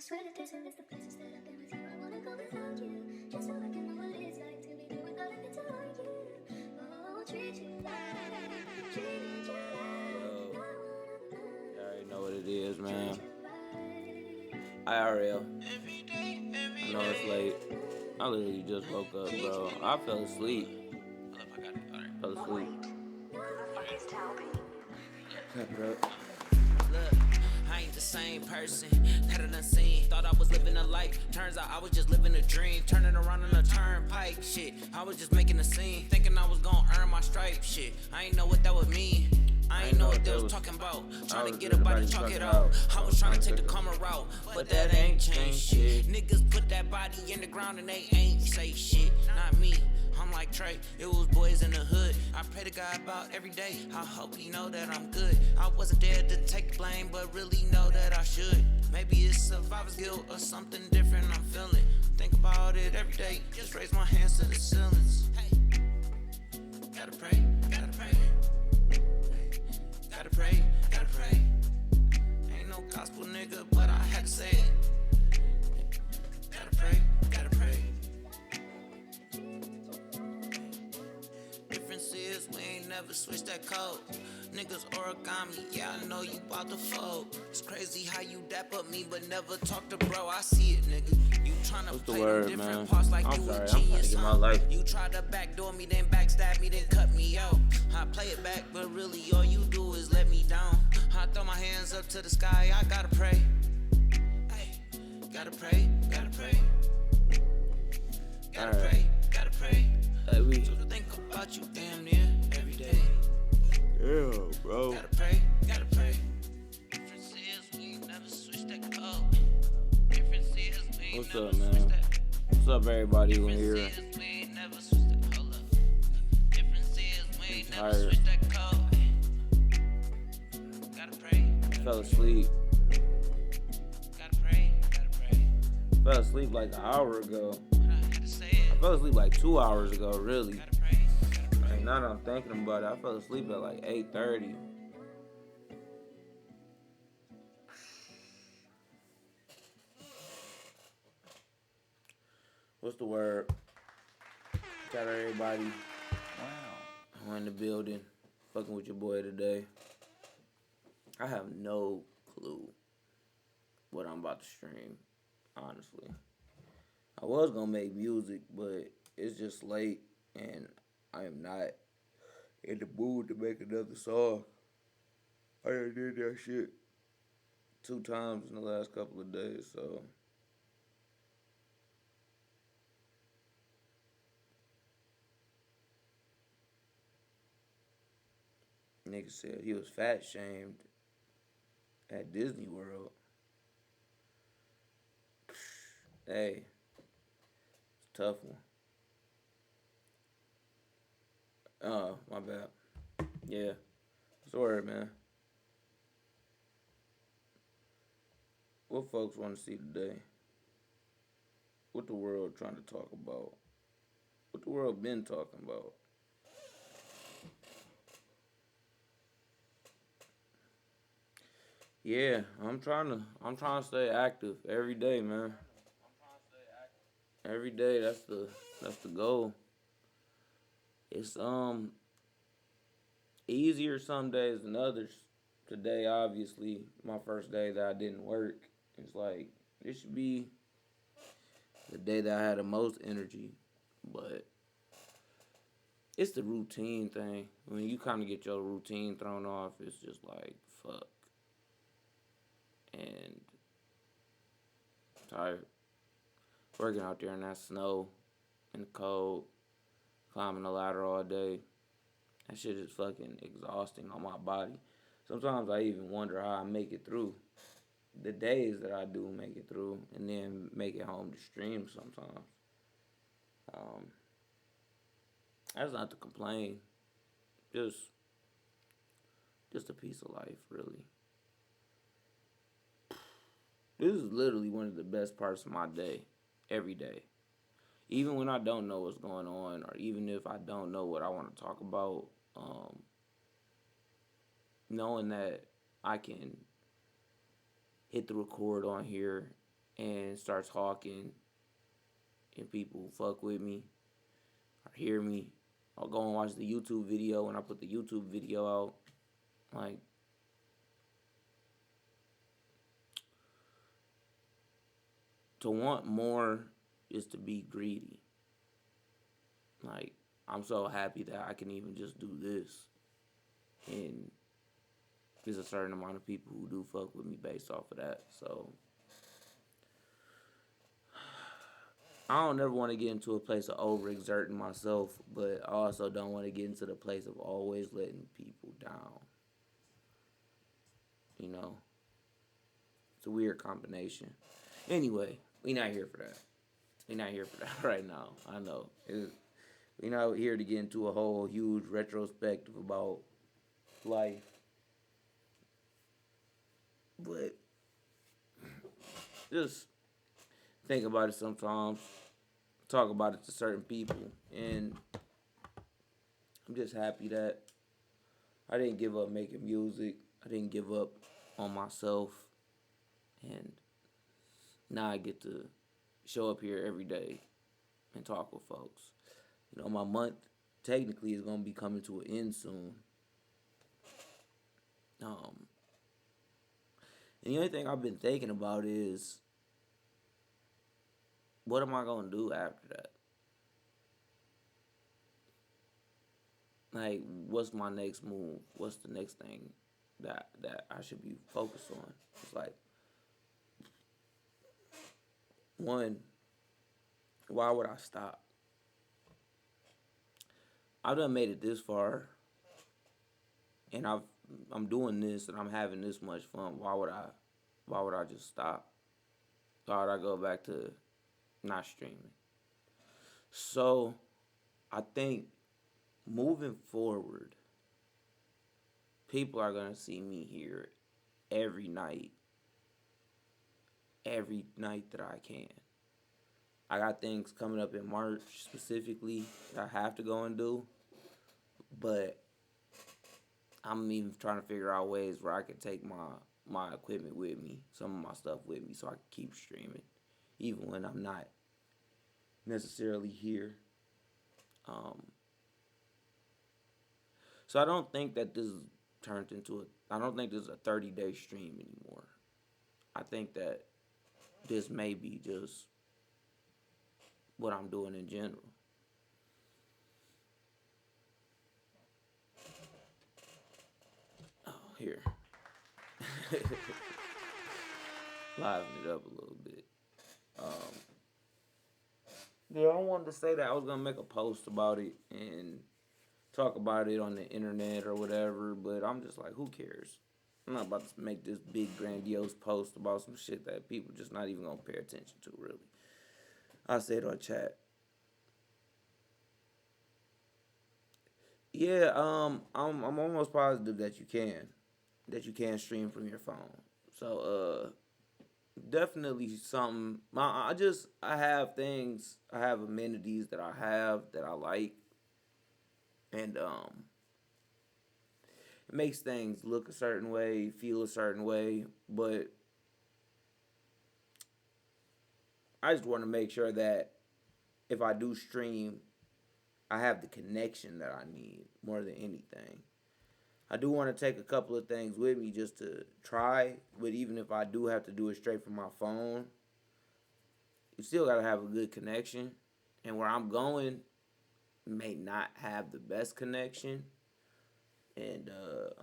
swear that this is the places that I've been with you. I wanna go without you, just so I can know what it's like to be there without having to argue. Oh, treat you like, treat you like, no one You already know what it is, man. IRL. I know it's late. I literally just woke up, bro. I fell asleep. Fell asleep. Clap it up. Look, I ain't the same person that I done seen. Thought I was living a life. Turns out I was just living a dream. Turning around on a turnpike. Shit, I was just making a scene. Thinking I was gonna earn my stripe. Shit, I ain't know what that would mean. I ain't know what they was talking about. Trying to get a body, chalk it out. I was trying to take the calmer route, but that ain't changed shit. Niggas put that body in the ground and they ain't say shit. Not me. I'm like Trey, it was boys in the hood. I pray to God about every day. I hope he know that I'm good. I wasn't there to take the blame, but really know that I should. Maybe it's survivor's guilt or something different I'm feeling. Think about it every day. Just raise my hands to the ceilings. Hey, gotta pray, gotta pray. Gotta pray, gotta pray. Ain't no gospel nigga, but I had to say it. Gotta pray, gotta pray. Difference is we ain't never switched that code. Niggas origami, yeah, I know you bout to fold. It's crazy how you dap up me, but never talk to bro. I see it, nigga. You tryna play them different parts like you a genius, huh? You try to backdoor me, then backstab me, then cut me out. I play it back, but really all you do is let me down. I throw my hands up to the sky, I gotta pray. Hey, gotta pray, gotta pray. Gotta pray, gotta pray. We So to think about you damn near every day. Yeah, bro. Gotta pray, gotta pray. Difference is we ain't never switched that code. Difference is we ain't What's never up, man? switched that. What's up, everybody who here? Difference is we ain't never switched that. Hold up. Difference is we ain't never Tired. switched that code. Gotta pray. Fell asleep. Gotta pray, gotta pray. Fell asleep like an hour ago. I had to say it. I fell asleep like 2 hours ago, really. Gotta pray, gotta pray. Like, now that I'm thinking about it, I fell asleep at like 8:30. What's the word? Got everybody. Wow. I'm in the building. Fucking with your boy today. I have no clue what I'm about to stream, honestly. I was gonna make music, but it's just late and I am not in the mood to make another song. I done did that shit 2 times in the last couple of days, so nigga said he was fat shamed at Disney World. Hey, it's a tough one. Oh, my bad. Yeah. What's the word, man? What folks want to see today? What the world trying to talk about? What the world been talking about? Yeah, I'm trying to stay active every day, man. Every day, that's the goal. It's easier some days than others. Today, obviously, my first day that I didn't work. It's like this should be the day that I had the most energy, but it's the routine thing. When you kind of get your routine thrown off, it's just like fuck. And tired. Working out there in that snow, in the cold, climbing the ladder all day. That shit is fucking exhausting on my body. Sometimes I even wonder how I make it through the days that I do make it through, and then make it home to stream sometimes. That's not to complain. Just a piece of life, really. This is literally one of the best parts of my day, every day. Even when I don't know what's going on, or even if I don't know what I want to talk about, knowing that I can hit the record on here and start talking, and people fuck with me or hear me, I'll go and watch the YouTube video. When I put the YouTube video out, like, to want more is to be greedy. Like, I'm so happy that I can even just do this, and there's a certain amount of people who do fuck with me based off of that. So I don't ever want to get into a place of overexerting myself, but I also don't want to get into the place of always letting people down. You know, it's a weird combination. Anyway, we not here for that. We not here for that right now. I know. We not here to get into a whole huge retrospective about life. But just think about it sometimes. Talk about it to certain people. And I'm just happy that I didn't give up making music. I didn't give up on myself. And now I get to show up here every day and talk with folks. You know, my month technically is going to be coming to an end soon. And the only thing I've been thinking about is, what am I going to do after that? Like, what's my next move? What's the next thing that I should be focused on? It's like, one, why would I stop? I've done made it this far, and I'm doing this, and I'm having this much fun. Why would I just stop? Why would I go back to not streaming? So I think moving forward, people are gonna see me here every night that I can. I got things coming up in March specifically that I have to go and do, but I'm even trying to figure out ways where I can take my equipment with me, some of my stuff with me, so I can keep streaming, even when I'm not necessarily here. So I don't think that this turned into I don't think this is a 30-day stream anymore. I think that this may be just what I'm doing in general. Oh, here. Liven it up a little bit. Yeah, I wanted to say that I was going to make a post about it and talk about it on the internet or whatever, but I'm just like, who cares? I'm not about to make this big grandiose post about some shit that people just not even going to pay attention to, really. I said on chat. Yeah, I'm almost positive that you can stream from your phone. So definitely something. I have things, I have amenities that I like, and it makes things look a certain way, feel a certain way, but I just want to make sure that if I do stream, I have the connection that I need more than anything. I do want to take a couple of things with me just to try, but even if I do have to do it straight from my phone, you still got to have a good connection. And where I'm going may not have the best connection. And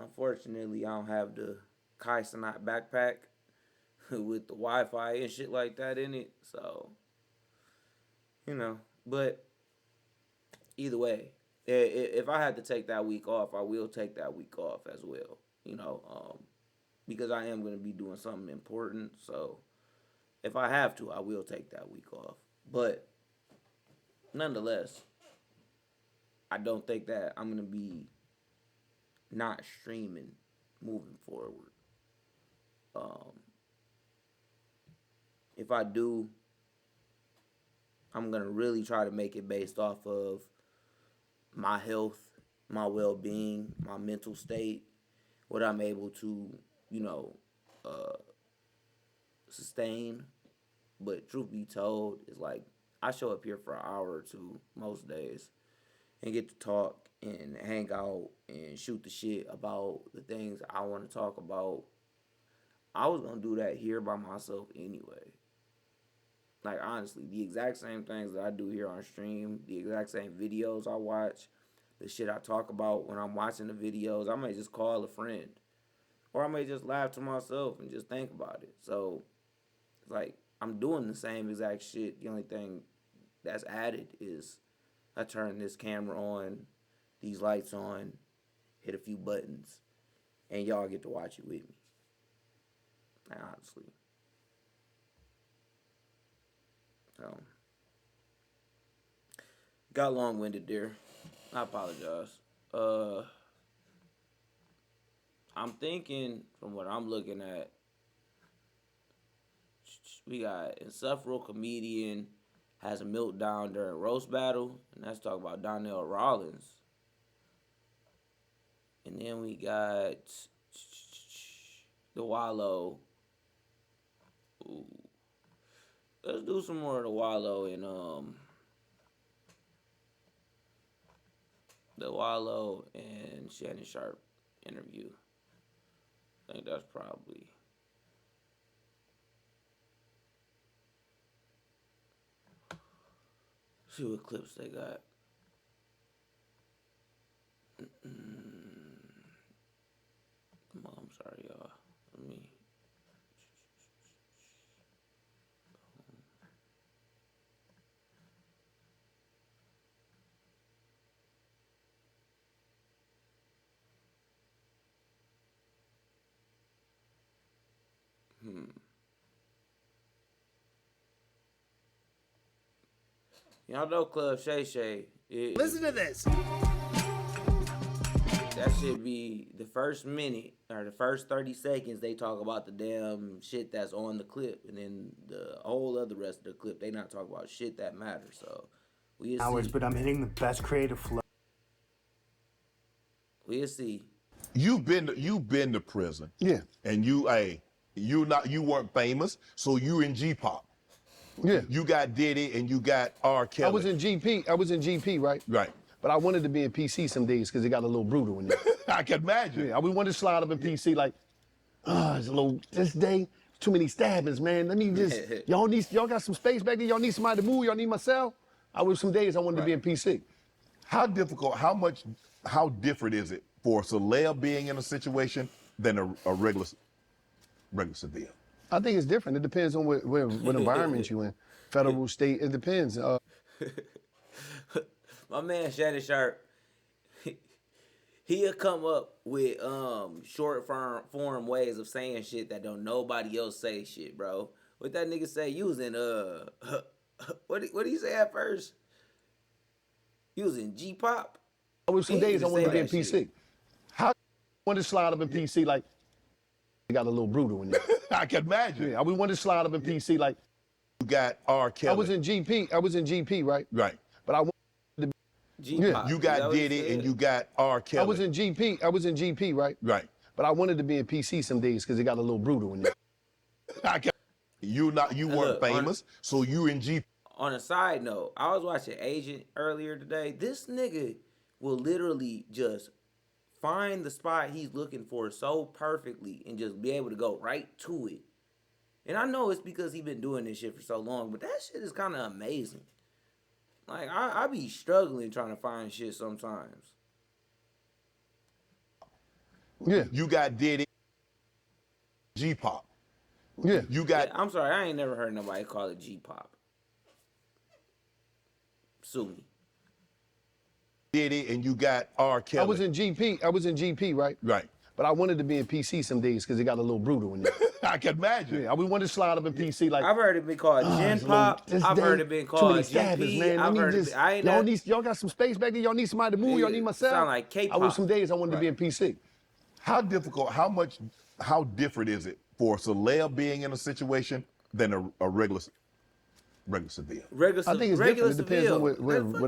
unfortunately, I don't have the Kai Sanat backpack with the Wi-Fi and shit like that in it. So, but either way, if I had to take that week off, I will take that week off as well. Because I am going to be doing something important. So if I have to, I will take that week off. But nonetheless, I don't think that I'm going to be not streaming moving forward. If I do, I'm going to really try to make it based off of my health, my well-being, my mental state, what I'm able to, sustain. But truth be told, it's like I show up here for an hour or two most days and get to talk and hang out and shoot the shit about the things I want to talk about. I was gonna do that here by myself anyway. Like honestly, the exact same things that I do here on stream, the exact same videos I watch, the shit I talk about when I'm watching the videos, I may just call a friend. Or I may just laugh to myself and just think about it. So, like, I'm doing the same exact shit. The only thing that's added is I turn this camera on, these lights on, hit a few buttons, and y'all get to watch it with me. Like, honestly. So, got long-winded there. I apologize. I'm thinking, from what I'm looking at, we got insufferable comedian has a meltdown during roast battle, and that's talking about Donnell Rollins. And then we got the Wallo. Ooh. Let's do some more of the Wallo and the Wallo and Shannon Sharpe interview. I think that's probably. See what clips they got. I'm sorry, y'all. Let me. Y'all know Club ShayShay. Listen to this. That should be the first minute or the first 30 seconds they talk about the damn shit that's on the clip. And then the whole other rest of the clip, they not talk about shit that matters. So we'll Hours, see. but I'm hitting the best creative flow. We'll see. You've been to prison. Yeah. And you weren't famous, so you in G-pop. Yeah. You got Diddy and you got R. Kelly. I was in GP, right? Right. But I wanted to be in PC some days because it got a little brutal in there. I can imagine. Yeah, we wanted to slide up in PC like, it's a little, this day, too many stabbings, man. Let me just, y'all got some space back there? Y'all need somebody to move? Y'all need my cell? Some days I wanted to be in PC. How different is it for a celeb being in a situation than a regular civilian? I think it's different. It depends on what environment you in. Federal, state, it depends. My man Shannon Sharpe, he'll come up with short form ways of saying shit that don't nobody else say shit, bro. What that nigga say? You was in what did he say at first? You was in G-pop? Some days I wanted to be in PC. Shit. How I wanted to slide up in PC like, it got a little brutal in there. I can imagine. Yeah, we wanted to slide up in PC like, you got R. Kelly. I was in GP, right? Right. But I wanted to be, G-pop. You got Diddy and you got R. Kelly. I was in GP, right? Right. But I wanted to be in PC some days because it got a little brutal in there. You weren't famous, so you in G. On a side note, I was watching Agent earlier today. This nigga will literally just find the spot he's looking for so perfectly and just be able to go right to it. And I know it's because he's been doing this shit for so long, but that shit is kind of amazing. Like, I be struggling trying to find shit sometimes. Yeah. You got Diddy, G-pop. Yeah. You got. I'm sorry, I ain't never heard nobody call it G-pop. Sue me. Diddy and you got R. Kelly. I was in GP, right? Right. But I wanted to be in PC some days because it got a little brutal in there. I can imagine. Yeah, we wanted to slide up in PC like. I've heard it been called Gen Pop. I've heard it been called GP. Man. I've heard it. Y'all got some space back there. Y'all need somebody to move. Y'all need my cell. Sound like K-pop. Some days I wanted to be in PC. How different is it for a celeb being in a situation than a regular civilian? I think it's different. It depends on what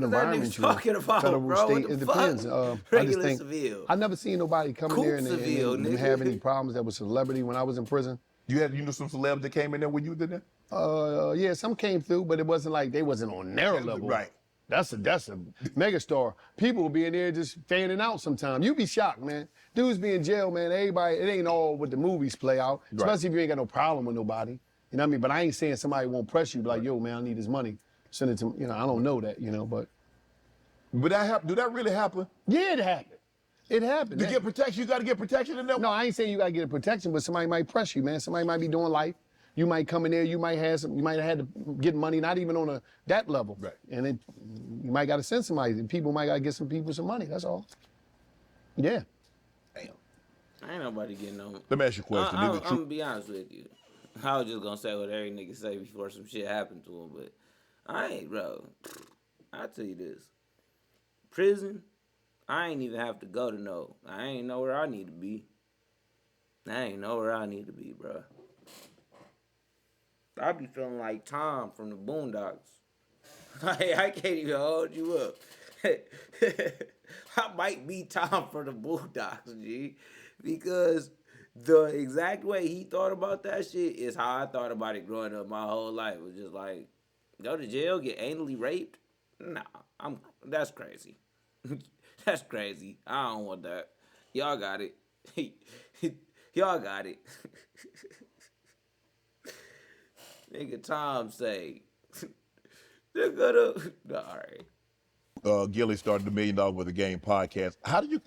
environment you're in. Talking about, federal, bro? state, it depends. Regular civil. I never seen nobody come in there and didn't have any problems that was celebrity when I was in prison. You knew some celebs that came in there when you did that? Yeah, some came through, but it wasn't like they wasn't on their level. Right. That's a megastar. People will be in there just fanning out sometimes. You be shocked, man. Dudes be in jail, man. Everybody, it ain't all what the movies play out. Right. Especially if you ain't got no problem with nobody. You know what I mean? But I ain't saying somebody won't press you, be like, yo, man, I need this money. Send it to, I don't know that, but. Would that happen? Do that really happen? Yeah, it happened. It happened. To get protection, you got to get protection in there? No, I ain't saying you got to get a protection, but somebody might press you, man. Somebody might be doing life. You might come in there, you might have had to get money, not even on that level. Right. And you might got to send somebody, and people might got to get some people some money, that's all. Yeah. Damn. Ain't nobody getting no. Let me ask you a question. I'm gonna be honest with you. I was just gonna say what every nigga say before some shit happened to him, but I ain't, bro. I'll tell you this. Prison, I ain't even have to go to know. I ain't know where I need to be. I ain't know where I need to be, bro. I be feeling like Tom from the Boondocks. I can't even hold you up. I might be Tom from the Boondocks, G. Because the exact way he thought about that shit is how I thought about it growing up my whole life. It was just like, go to jail, get anally raped? Nah, that's crazy. That's crazy. I don't want that. Y'all got it. Y'all got it. Nigga Tom say, they're gonna. All right. Gilly started the $1 Million Worth of Game podcast. How did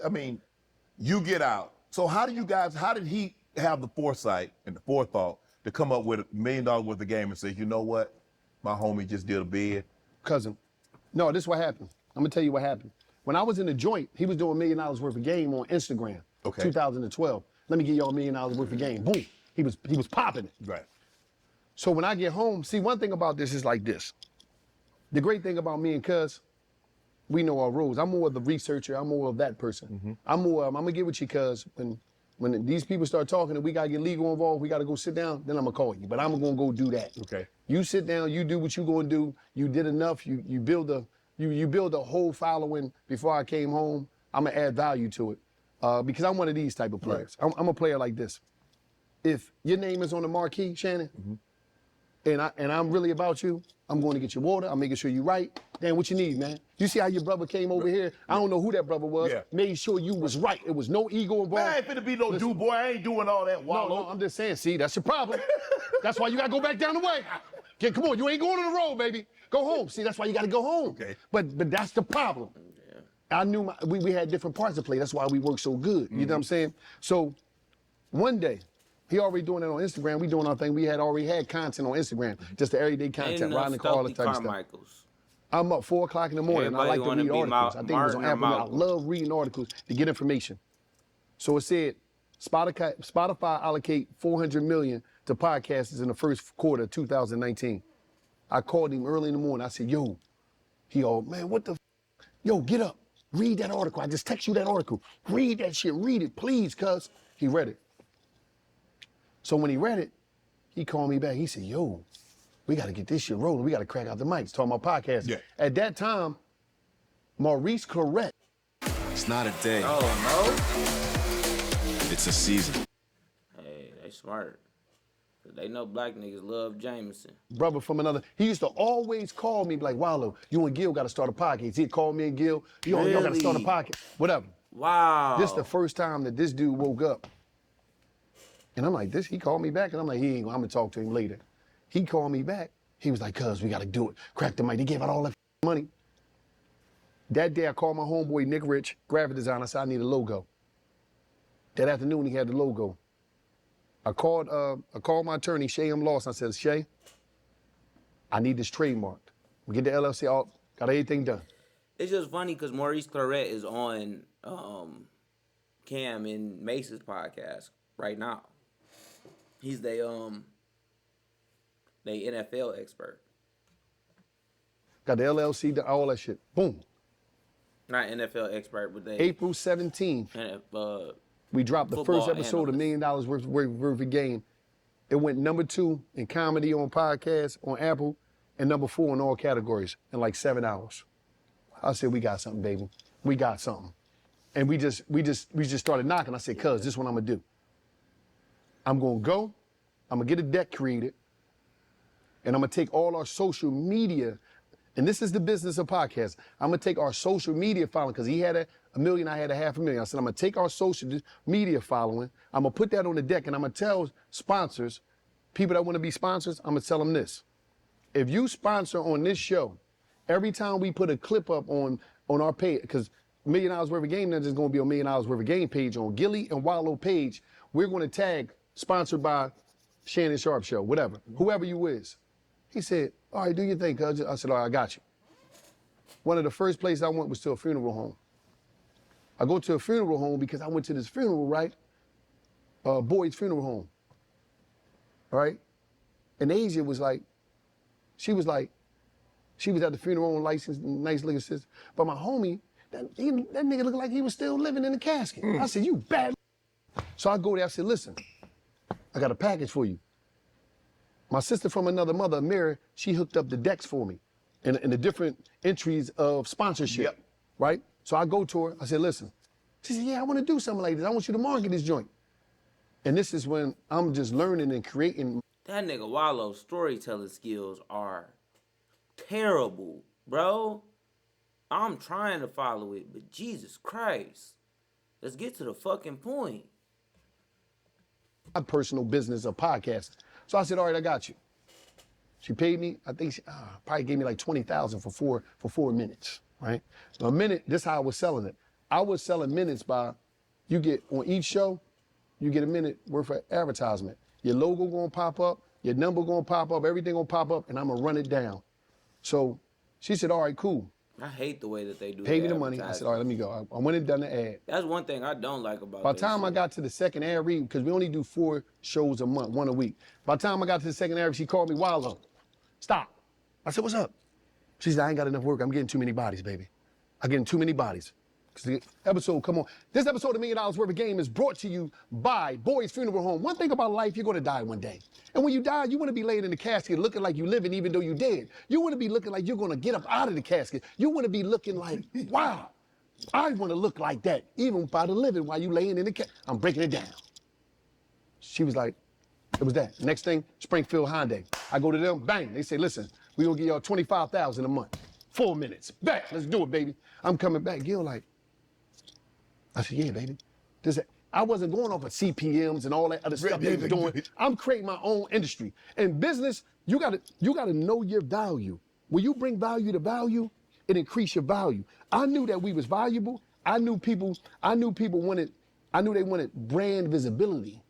you get out. So how did he have the foresight and the forethought to come up with $1 million worth of game and say, you know what? My homie just did a bid. Cousin. No, this is what happened. I'm gonna tell you what happened. When I was in the joint, he was doing $1 million worth of game on Instagram. Okay. 2012. Let me give y'all $1 million worth of game. Boom. He was popping it. Right. So when I get home, see, one thing about this is like this. The great thing about me and Cuz, we know our rules. I'm more of the researcher. I'm more of that person. Mm-hmm. I'm gonna get with you, Cuz, when these people start talking and we gotta get legal involved, we gotta go sit down, then I'm gonna call you. But I'm gonna go do that. Okay. You sit down, you do what you gonna do. You did enough. You build a whole following before I came home. I'm gonna add value to it because I'm one of these type of players. Right. I'm a player like this. If your name is on the marquee, Shannon, and I'm really about you, I'm going to get your water. I'm making sure you right. Damn, what you need, man? You see how your brother came over here? I don't know who that brother was. Yeah. Made sure you was right. It was no ego involved. Man, I ain't finna be no dude, boy. I ain't doing all that, Wallo. No, I'm just saying, see, that's your problem. That's why you gotta go back down the way. Come on, you ain't going on the road, baby. Go home. See, that's why you gotta go home. Okay. But that's the problem. I knew we had different parts to play. That's why we work so good. You know what I'm saying? So one day, he already doing it on Instagram. We doing our thing. We already had content on Instagram, just the everyday content, riding the car, all the type of stuff. Carmichael's. I'm up 4 o'clock in the morning. And I like to Everybody read wanna be articles. I think it was on Martin or Apple. I Malcolm. love reading articles to get information. So it said, Spotify allocate $400 million to podcasters in the first quarter of 2019. I called him early in the morning. I said, yo, he all, man, what the yo, get up, read that article. I just text you that article. Read that shit, read it, please, cuz. He read it. So when he read it, he called me back. He said, yo, we got to get this shit rolling. We got to crack out the mics, talking about podcasting. Yeah. At that time, Maurice Clarett. It's not a day. Oh, It's a season. no? Hey, they smart. They know black niggas love Jameson. Brother from another, he used to always call me like, Wallo, you and Gil got to start a podcast. He'd call me and Gil, y'all got to start a Really? podcast, whatever. Wow. This the first time that this dude woke up. And I'm like, he called me back, and I'm like, I'm gonna talk to him later. He called me back. He was like, cuz, we gotta do it. Crack the mic. They gave out all that money. That day I called my homeboy Nick Rich, graphic designer, I said, I need a logo. That afternoon he had the logo. I called my attorney, Shay Lawson. I said, Shay, I need this trademarked. We get the LLC out, got everything done. It's just funny because Maurice Clarett is on Cam and Mace's podcast right now. He's the NFL expert. Got the LLC, all that shit. Boom. Not NFL expert, but they April 17th, we dropped the football first episode of $1 Million worth of game. It went #2 in comedy on podcasts on Apple and #4 in all categories in like 7 hours. I said, we got something, baby. We got something. And we just started knocking. I said, cuz, this is what I'm gonna do. I'm gonna get a deck created. and I'm gonna take all our social media, and this is the business of podcasts. I'm gonna take our social media following, because he had a million, I had a 500,000. I said, I'm gonna take our social media following, I'm gonna put that on the deck, and I'm gonna tell sponsors, people that wanna be sponsors, I'm gonna tell them this. If you sponsor on this show, every time we put a clip up on our page, because $1 million worth of game, that's just gonna be a $1 million worth of game page on Gilly and Wallo page, we're gonna tag sponsored by Shannon Sharpe Show, whatever, whoever you is. He said, all right, do your thing, cuz. I said, all right, I got you. One of the first places I went was to a funeral home. I go to a funeral home because I went to this funeral, right? Boyd's funeral home, all right? And Asia was like, she was at the funeral on license, nice looking sister. But my homie, that nigga looked like he was still living in the casket. I said, you bad. So I go there, I said, listen, I got a package for you. My sister from another mother, Mary, she hooked up the decks for me and the different entries of sponsorship, right? So I go to her, I said, listen. She said, yeah, I want to do something like this. I want you to market this joint. And this is when I'm just learning and creating. That nigga Wallo's storytelling skills are terrible, bro. I'm trying to follow it, but Jesus Christ. Let's get to the fucking point. My personal business of podcasting. So I said, all right, I got you. She paid me, I think she probably gave me like 20,000 for 4 minutes, right? A minute, this is how I was selling it. I was selling minutes by, you get on each show, you get a minute worth of advertisement. Your logo gonna pop up, your number gonna pop up, everything gonna pop up, and I'm gonna run it down. So she said, all right, cool. I hate the way that they do Pay me the money. I said, all right, let me go. I went and done the ad. That's one thing I don't like about By the time I got to the second ad read, because we only do 4 shows a month, 1 a week. By the time I got to the second ad read, she called me, Wallo, stop. I said, what's up? She said, I ain't got enough work. I'm getting too many bodies, baby. I'm getting too many bodies. The episode, come on. This episode of $1 Million Worth of Game is brought to you by Boyd's Funeral Home. One thing about life, you're gonna die one day. And when you die, you wanna be laying in the casket looking like you living even though you dead. You wanna be looking like you're gonna get up out of the casket. You wanna be looking like, wow, I wanna look like that, even by the living while you laying in the casket. I'm breaking it down. She was like, it was that. Next thing, Springfield Hyundai. I go to them, bang, they say, listen, we gonna give y'all 25,000 a month. 4 minutes, back, let's do it, baby. I'm coming back, Gil like, I said, yeah, baby. I wasn't going off of CPMs and all that other stuff they were doing. I'm creating my own industry. In business, you gotta know your value. When you bring value to value, it increase your value. I knew that we was valuable. I knew they wanted brand visibility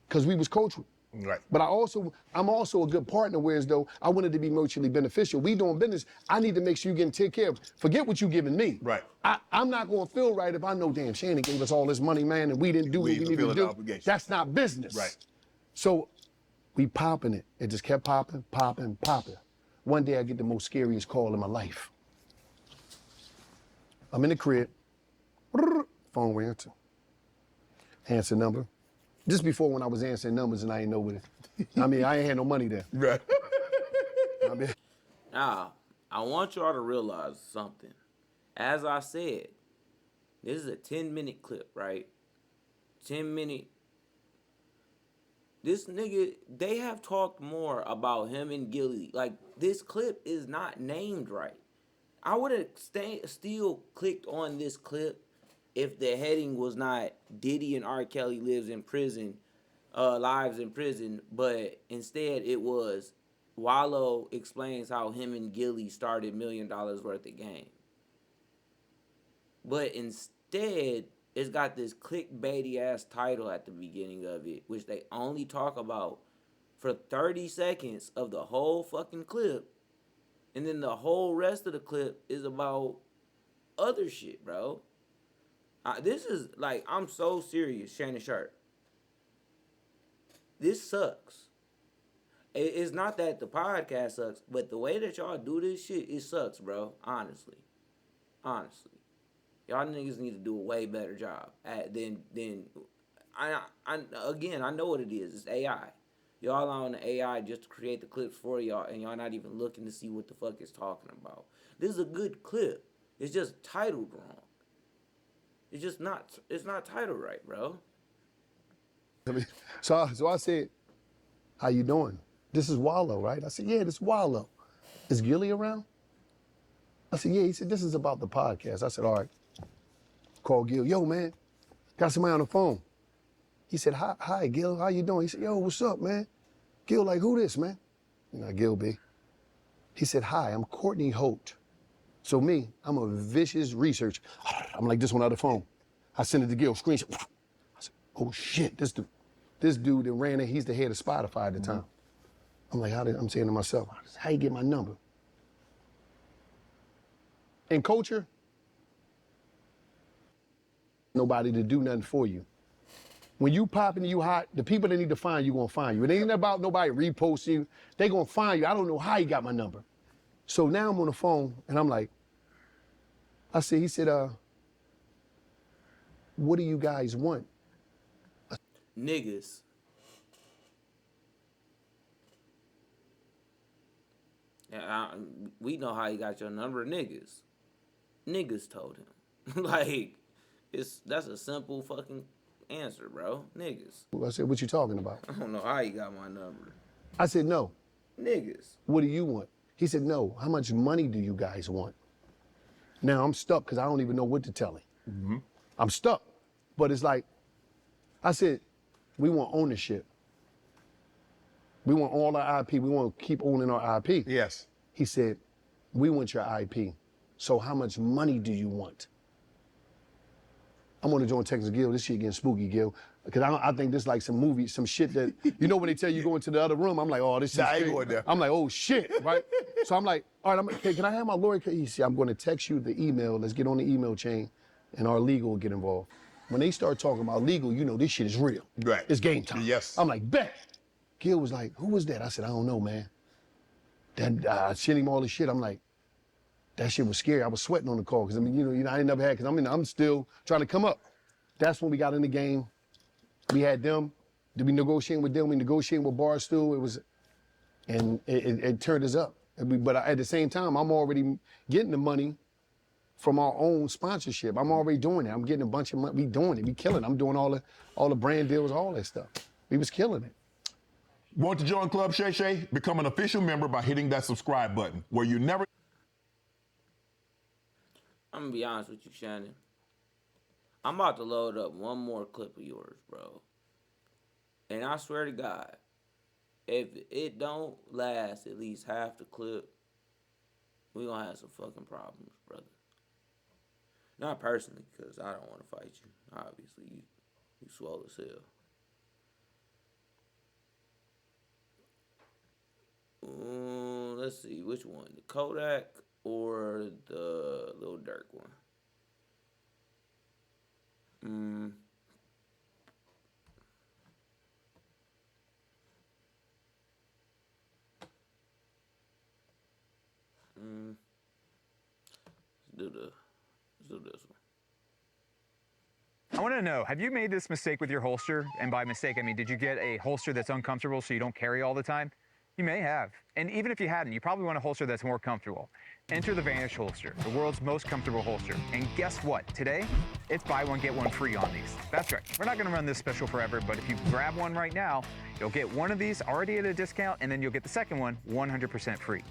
because we was cultural. Right. But I'm also a good partner, whereas though I wanted to be mutually beneficial. We doing business, I need to make sure you're getting taken care of. Forget what you giving me. Right. I'm not gonna feel right if I know, damn, Shannon gave us all this money, man, and we didn't do what we needed to do. That's not business. Right. So we popping it. It just kept popping, popping, popping. One day I get the most scariest call in my life. I'm in the crib. Phone rings. Answer number. Just before when I was answering numbers and I ain't know what it. I mean, I ain't had no money there. Right. Now, I want y'all to realize something. As I said, this is a 10-minute clip, right? 10-minute. This nigga, they have talked more about him and Gilly. Like, this clip is not named right. I would have still clicked on this clip if the heading was not Diddy and R. Kelly lives in prison, lives in prison, but instead it was Wallo explains how him and Gilly started $1 million worth of game. But instead, it's got this clickbaity ass title at the beginning of it, which they only talk about for 30 seconds of the whole fucking clip. And then the whole rest of the clip is about other shit, bro. This is, like, I'm so serious, Shannon Sharpe. This sucks. It's not that the podcast sucks, but the way that y'all do this shit, it sucks, bro. Honestly. Y'all niggas need to do a way better job than I know what it is. It's AI. Y'all on the AI just to create the clips for y'all, and y'all not even looking to see what the fuck it's talking about. This is a good clip. It's just titled wrong. It's not titled right, bro. So I said, how you doing? this is Wallo, right? I said, yeah, this is Wallo. Is Gilly around? I said, yeah. He said, this is about the podcast. I said, all right. Call Gil. Yo, man, got somebody on the phone. He said, hi, Gil, how you doing? He said, yo, what's up, man? Gil, like, who this, man? You know, Gil B. He said, hi, I'm Courtney Holt. So me, I'm a vicious researcher. I'm like this one on the phone. I sent it to Gil, screenshot. I said, oh shit, this dude that ran it, he's the head of Spotify at the time. I'm like, I'm saying to myself, how you get my number? In culture, nobody to do nothing for you. When you popping and you hot, the people that need to find you gonna find you. It ain't about nobody reposting you. They gonna find you. I don't know how you got my number. So now I'm on the phone and I'm like, he said, what do you guys want? Niggas. Yeah, we know how he got your number, niggas. Niggas told him. Like, that's a simple fucking answer, bro. Niggas. I said, what you talking about? I don't know how he got my number. I said, no. Niggas. What do you want? He said, no. How much money do you guys want? Now I'm stuck because I don't even know what to tell him. Mm-hmm. I'm stuck. But it's like, I said, we want ownership. We want all our IP. We want to keep owning our IP. Yes. He said, we want your IP. So how much money do you want? I'm on the joint Texas Gil. This shit getting spooky, Gil. Because I think this like some movie, some shit that, you know when they tell you go into the other room, I'm like, oh, this shit's crazy. I'm like, oh shit, right? So I'm like, all right, okay, can I have my lawyer? He said, I'm going to text you the email. Let's get on the email chain and our legal will get involved. When they start talking about legal, you know this shit is real. Right. It's game time. Yes. I'm like, bet. Gil was like, who was that? I said, I don't know, man. Then I sent him all this shit. I'm like, that shit was scary. I was sweating on the call because I mean, I ain't never had, because I'm still trying to come up. That's when we got in the game. We had them. Did we negotiate with them? We negotiated with Barstool. It was, and it turned us up. But at the same time, I'm already getting the money from our own sponsorship. I'm already doing it. I'm getting a bunch of money. We doing it. We killing it. I'm doing all the brand deals, all that stuff. We was killing it. Want to join Club ShayShay? Become an official member by hitting that subscribe button, where you never. I'm gonna be honest with you, Shannon. I'm about to load up one more clip of yours, bro. And I swear to God, if it don't last at least half the clip, we gonna have some fucking problems, brother. Not personally, because I don't want to fight you. Obviously, you swole as hell. Let's see, which one? The Kodak or the Lil Durk one? Let's do this one. I want to know, have you made this mistake with your holster? And by mistake, I mean, did you get a holster that's uncomfortable so you don't carry all the time? You may have. And even if you hadn't, you probably want a holster that's more comfortable. Enter the Vanish holster, the world's most comfortable holster. And guess what? Today, it's buy one, get one free on these. That's right. We're not going to run this special forever, but if you grab one right now, you'll get one of these already at a discount, and then you'll get the second one 100% free.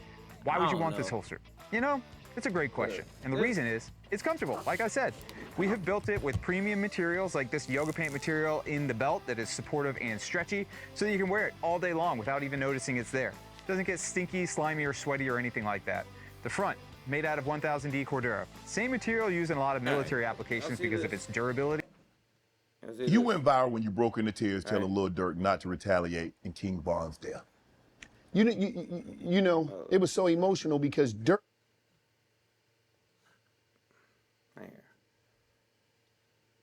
Why would you want this holster? You know, it's a great question. And the reason is, it's comfortable. Like I said, we have built it with premium materials like this yoga pant material in the belt that is supportive and stretchy, so that you can wear it all day long without even noticing it's there. It doesn't get stinky, slimy, or sweaty or anything like that. The front, made out of 1000D Cordura. Same material used in a lot of military applications because of its durability. You went viral when you broke into tears telling Lil Durk not to retaliate in King Von's death. You know, it was so emotional because Durk.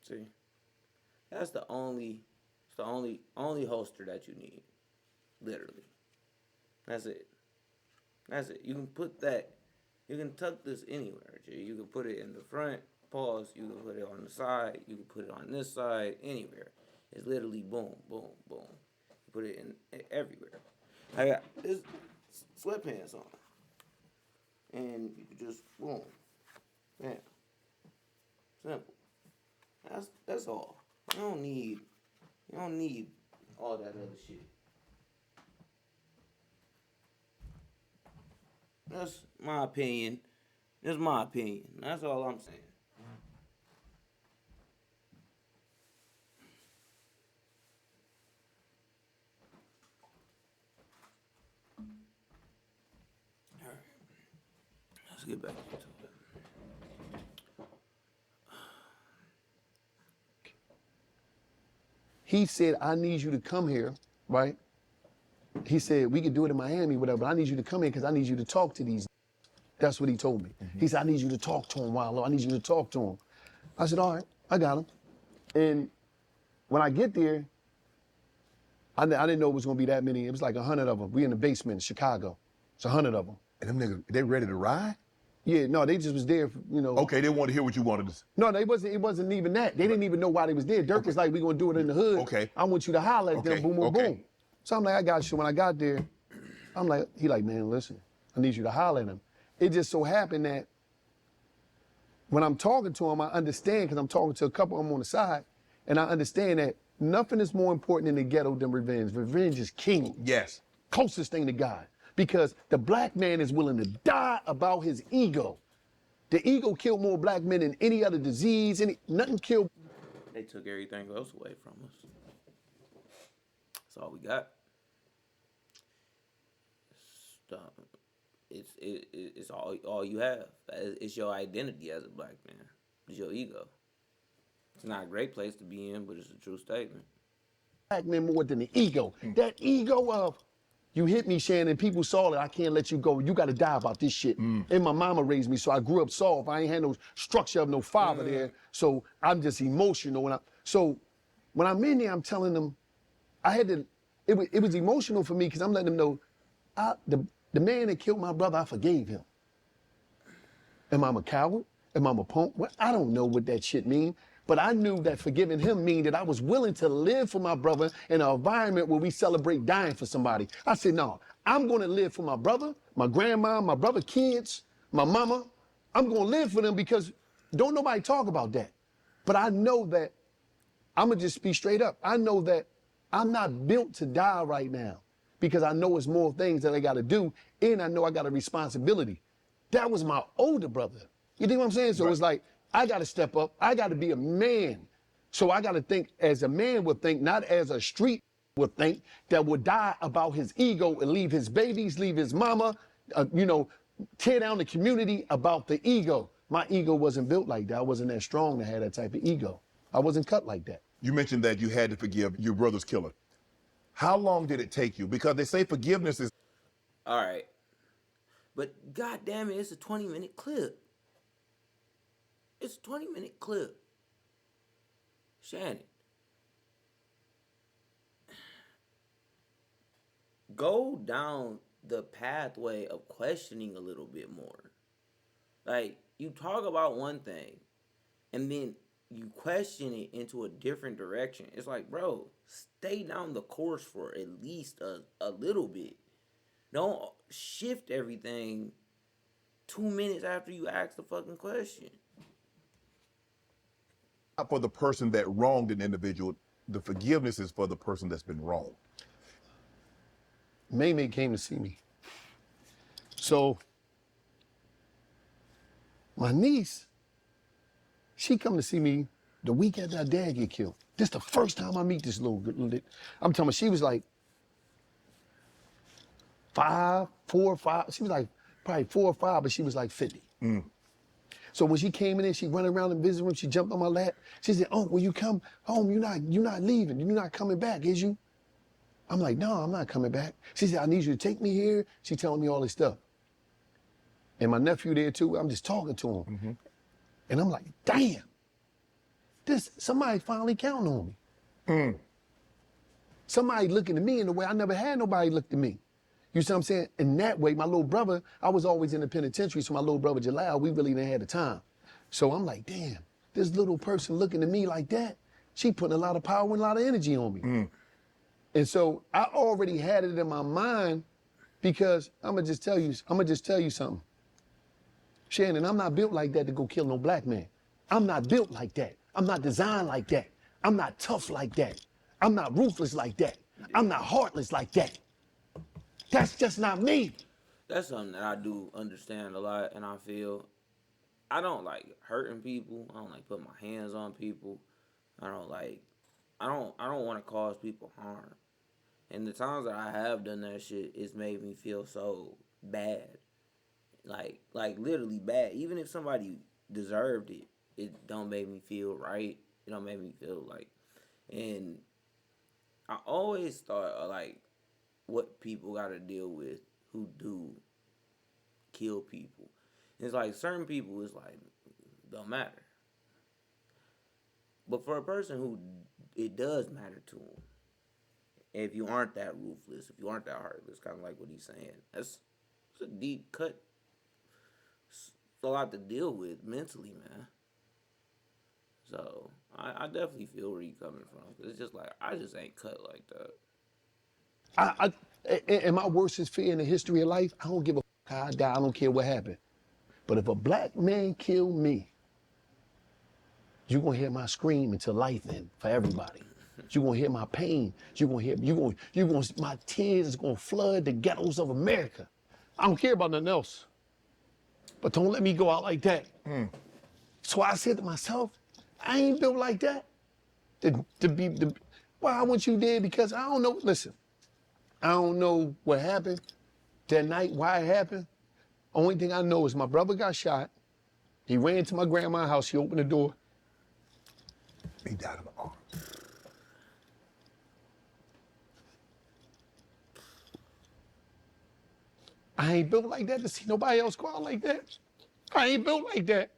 See, that's the only holster that you need, literally. That's it. That's it. You can put that. You can tuck this anywhere, G. You can put it in the front. Pause. You can put it on the side. You can put it on this side. Anywhere. It's literally boom, boom, boom. You put it in everywhere. I got this sweatpants on, and you can just boom, bam, simple. That's all. You don't need all that other shit. That's my opinion. That's my opinion. That's all I'm saying. All right. Let's get back into it. He said, I need you to come here, right? He said, we could do it in Miami, whatever, but I need you to come here because I need you to talk to these. That's what he told me. He said, I need you to talk to him, Wallo. I need you to talk to him. I said, all right, I got him. And when I get there, I didn't know it was going to be that many. It was like 100 of them. We in the basement in Chicago. It's 100 of them. And them niggas, they ready to ride? Yeah, no, they just was there, you know. Okay, they want to hear what you wanted to say. No, it wasn't even that. They didn't even know why they was there. Dirk was like, we gonna do it in the hood. Okay. I want you to holler at them, boom, boom, boom. So I'm like, I got you. When I got there, I'm like, he like, man, listen, I need you to holler at him. It just so happened that when I'm talking to him, I understand, because I'm talking to a couple of them on the side, and I understand that nothing is more important in the ghetto than revenge. Revenge is king. Yes. Closest thing to God. Because the black man is willing to die about his ego. The ego killed more black men than any other disease, nothing killed. They took everything else away from us. That's all we got. It's all you have. It's your identity as a black man. It's your ego. It's not a great place to be in, but it's a true statement. Black men more than the ego. That ego of, you hit me, Shannon, people saw it, I can't let you go. You got to die about this shit. And my mama raised me, so I grew up soft. I ain't had no structure of no father there, so I'm just emotional. So when I'm in there, I'm telling them, it was emotional for me because I'm letting them know, the man that killed my brother, I forgave him. Am I a coward? Am I a punk? Well, I don't know what that shit mean. But I knew that forgiving him mean that I was willing to live for my brother in an environment where we celebrate dying for somebody. I said, no, I'm going to live for my brother, my grandma, my brother, kids, my mama. I'm going to live for them because don't nobody talk about that. But I know that, I'm going to just be straight up. I know that I'm not built to die right now because I know it's more things that I got to do, and I know I got a responsibility. That was my older brother. You think what I'm saying? So It's like, I got to step up. I got to be a man. So I got to think as a man would think, not as a street would think, that would die about his ego and leave his babies, leave his mama, tear down the community about the ego. My ego wasn't built like that. I wasn't that strong to have that type of ego. I wasn't cut like that. You mentioned that you had to forgive your brother's killer. How long did it take you? Because they say forgiveness is... All right. But goddamn it, it's a 20-minute clip. It's a 20-minute clip. Shannon. Go down the pathway of questioning a little bit more. Like, you talk about one thing, and then you question it into a different direction. It's like, bro, stay down the course for at least a little bit. Don't shift everything 2 minutes after you ask the fucking question. Not for the person that wronged an individual. The forgiveness is for the person that's been wronged. May came to see me. So my niece, she come to see me the week after her dad get killed. This the first time I meet this little I'm telling you, she was like 4 or 5. She was like probably 4 or 5, but she was like 50. So when she came in there, she ran around the visiting room, she jumped on my lap. She said, "Oh, when you come home, you're not leaving, you're not coming back, is you?" I'm like, "No, I'm not coming back." She said, "I need you to take me here." She telling me all this stuff. And my nephew there too, I'm just talking to him. And I'm like, damn, somebody finally counting on me. Somebody looking at me in the way I never had nobody look at me. You see what I'm saying? In that way, my little brother, I was always in the penitentiary, so my little brother Jalal, we really didn't have the time. So I'm like, damn, this little person looking at me like that, she putting a lot of power and a lot of energy on me. And so I already had it in my mind because I'm gonna just tell you something. Shannon, I'm not built like that to go kill no black man. I'm not built like that. I'm not designed like that. I'm not tough like that. I'm not ruthless like that. I'm not heartless like that. That's just not me. That's something that I do understand a lot, and I feel I don't like hurting people. I don't like putting my hands on people. I don't like. I don't want to cause people harm. And the times that I have done that shit, it's made me feel so bad. Like literally bad. Even if somebody deserved it, it don't make me feel right. It don't make me feel like. And I always thought like what people got to deal with who do kill people. It's like certain people, it's like don't matter. But for a person who it does matter to them, if you aren't that ruthless, if you aren't that heartless, kind of like what he's saying, it's a deep cut. It's a lot to deal with mentally, man. So I definitely feel where you're coming from. It's just like I just ain't cut like that. And my worstest fear in the history of life, I don't give a how I die. I don't care what happened. But if a black man kill me, you're gonna hear my scream until life end for everybody. You're gonna hear my pain. My tears is gonna flood the ghettos of America. I don't care about nothing else. But don't let me go out like that. So I said to myself, I ain't built like that. Why I want you dead? Because I don't know. Listen, I don't know what happened that night, why it happened. Only thing I know is my brother got shot. He ran to my grandma's house. She opened the door. He died in my arms. I ain't built like that to see nobody else go out like that. I ain't built like that.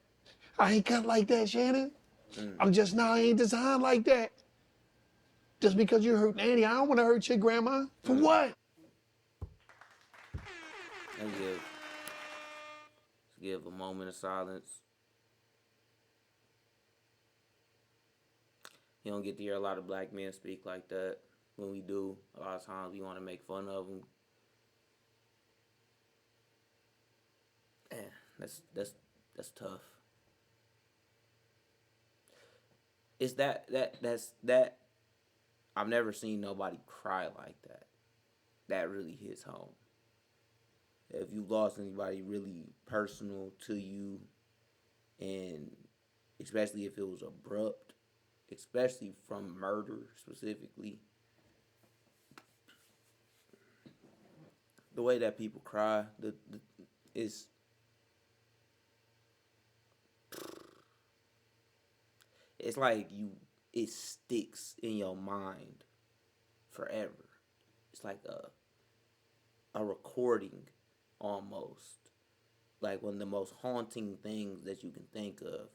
I ain't cut like that, Shannon. I'm just now, I ain't designed like that. Just because you hurt Nanny, I don't want to hurt your grandma. For what? Let's give a moment of silence. You don't get to hear a lot of black men speak like that. When we do, a lot of times we want to make fun of them. Man, that's tough. It's that I've never seen nobody cry like that. That really hits home. If you lost anybody really personal to you, and especially if it was abrupt, especially from murder specifically, the way that people cry, is it's like it sticks in your mind forever. It's like a recording almost. Like one of the most haunting things that you can think of.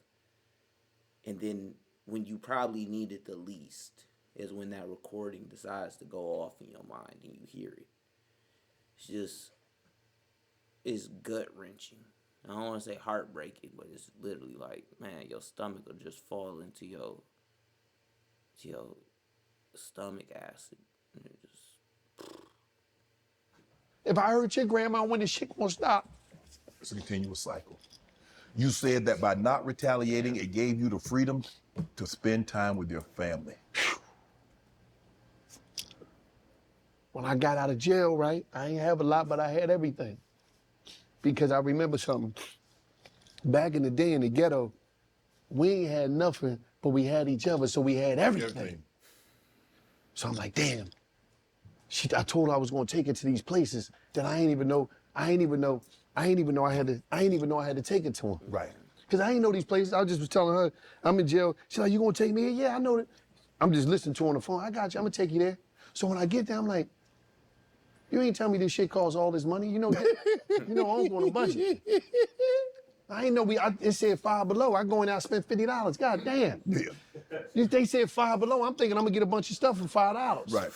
And then when you probably need it the least is when that recording decides to go off in your mind and you hear it. It's gut wrenching. I don't want to say heartbreaking, but it's literally like, man, your stomach will just fall into your stomach acid. And it just... If I hurt your grandma, when the shit gonna stop? It's a continuous cycle. You said that by not retaliating, it gave you the freedom to spend time with your family. When I got out of jail, right, I ain't have a lot, but I had everything. Because I remember something. Back in the day in the ghetto, we ain't had nothing, but we had each other, so we had everything. So I'm like, damn. I told her I was gonna take her to these places that I ain't even know I had to take her to them. Right. Cause I ain't know these places. I just was telling her, I'm in jail. She's like, you gonna take me here? Yeah, I know that. I'm just listening to her on the phone. I got you, I'm gonna take you there. So when I get there, I'm like, you ain't tell me this shit costs all this money. You know, I don't go on a budget. I ain't know it said Five Below. I go in there, I spent $50. God damn. Yeah. They said Five Below. I'm thinking I'm gonna get a bunch of stuff for $5. Right.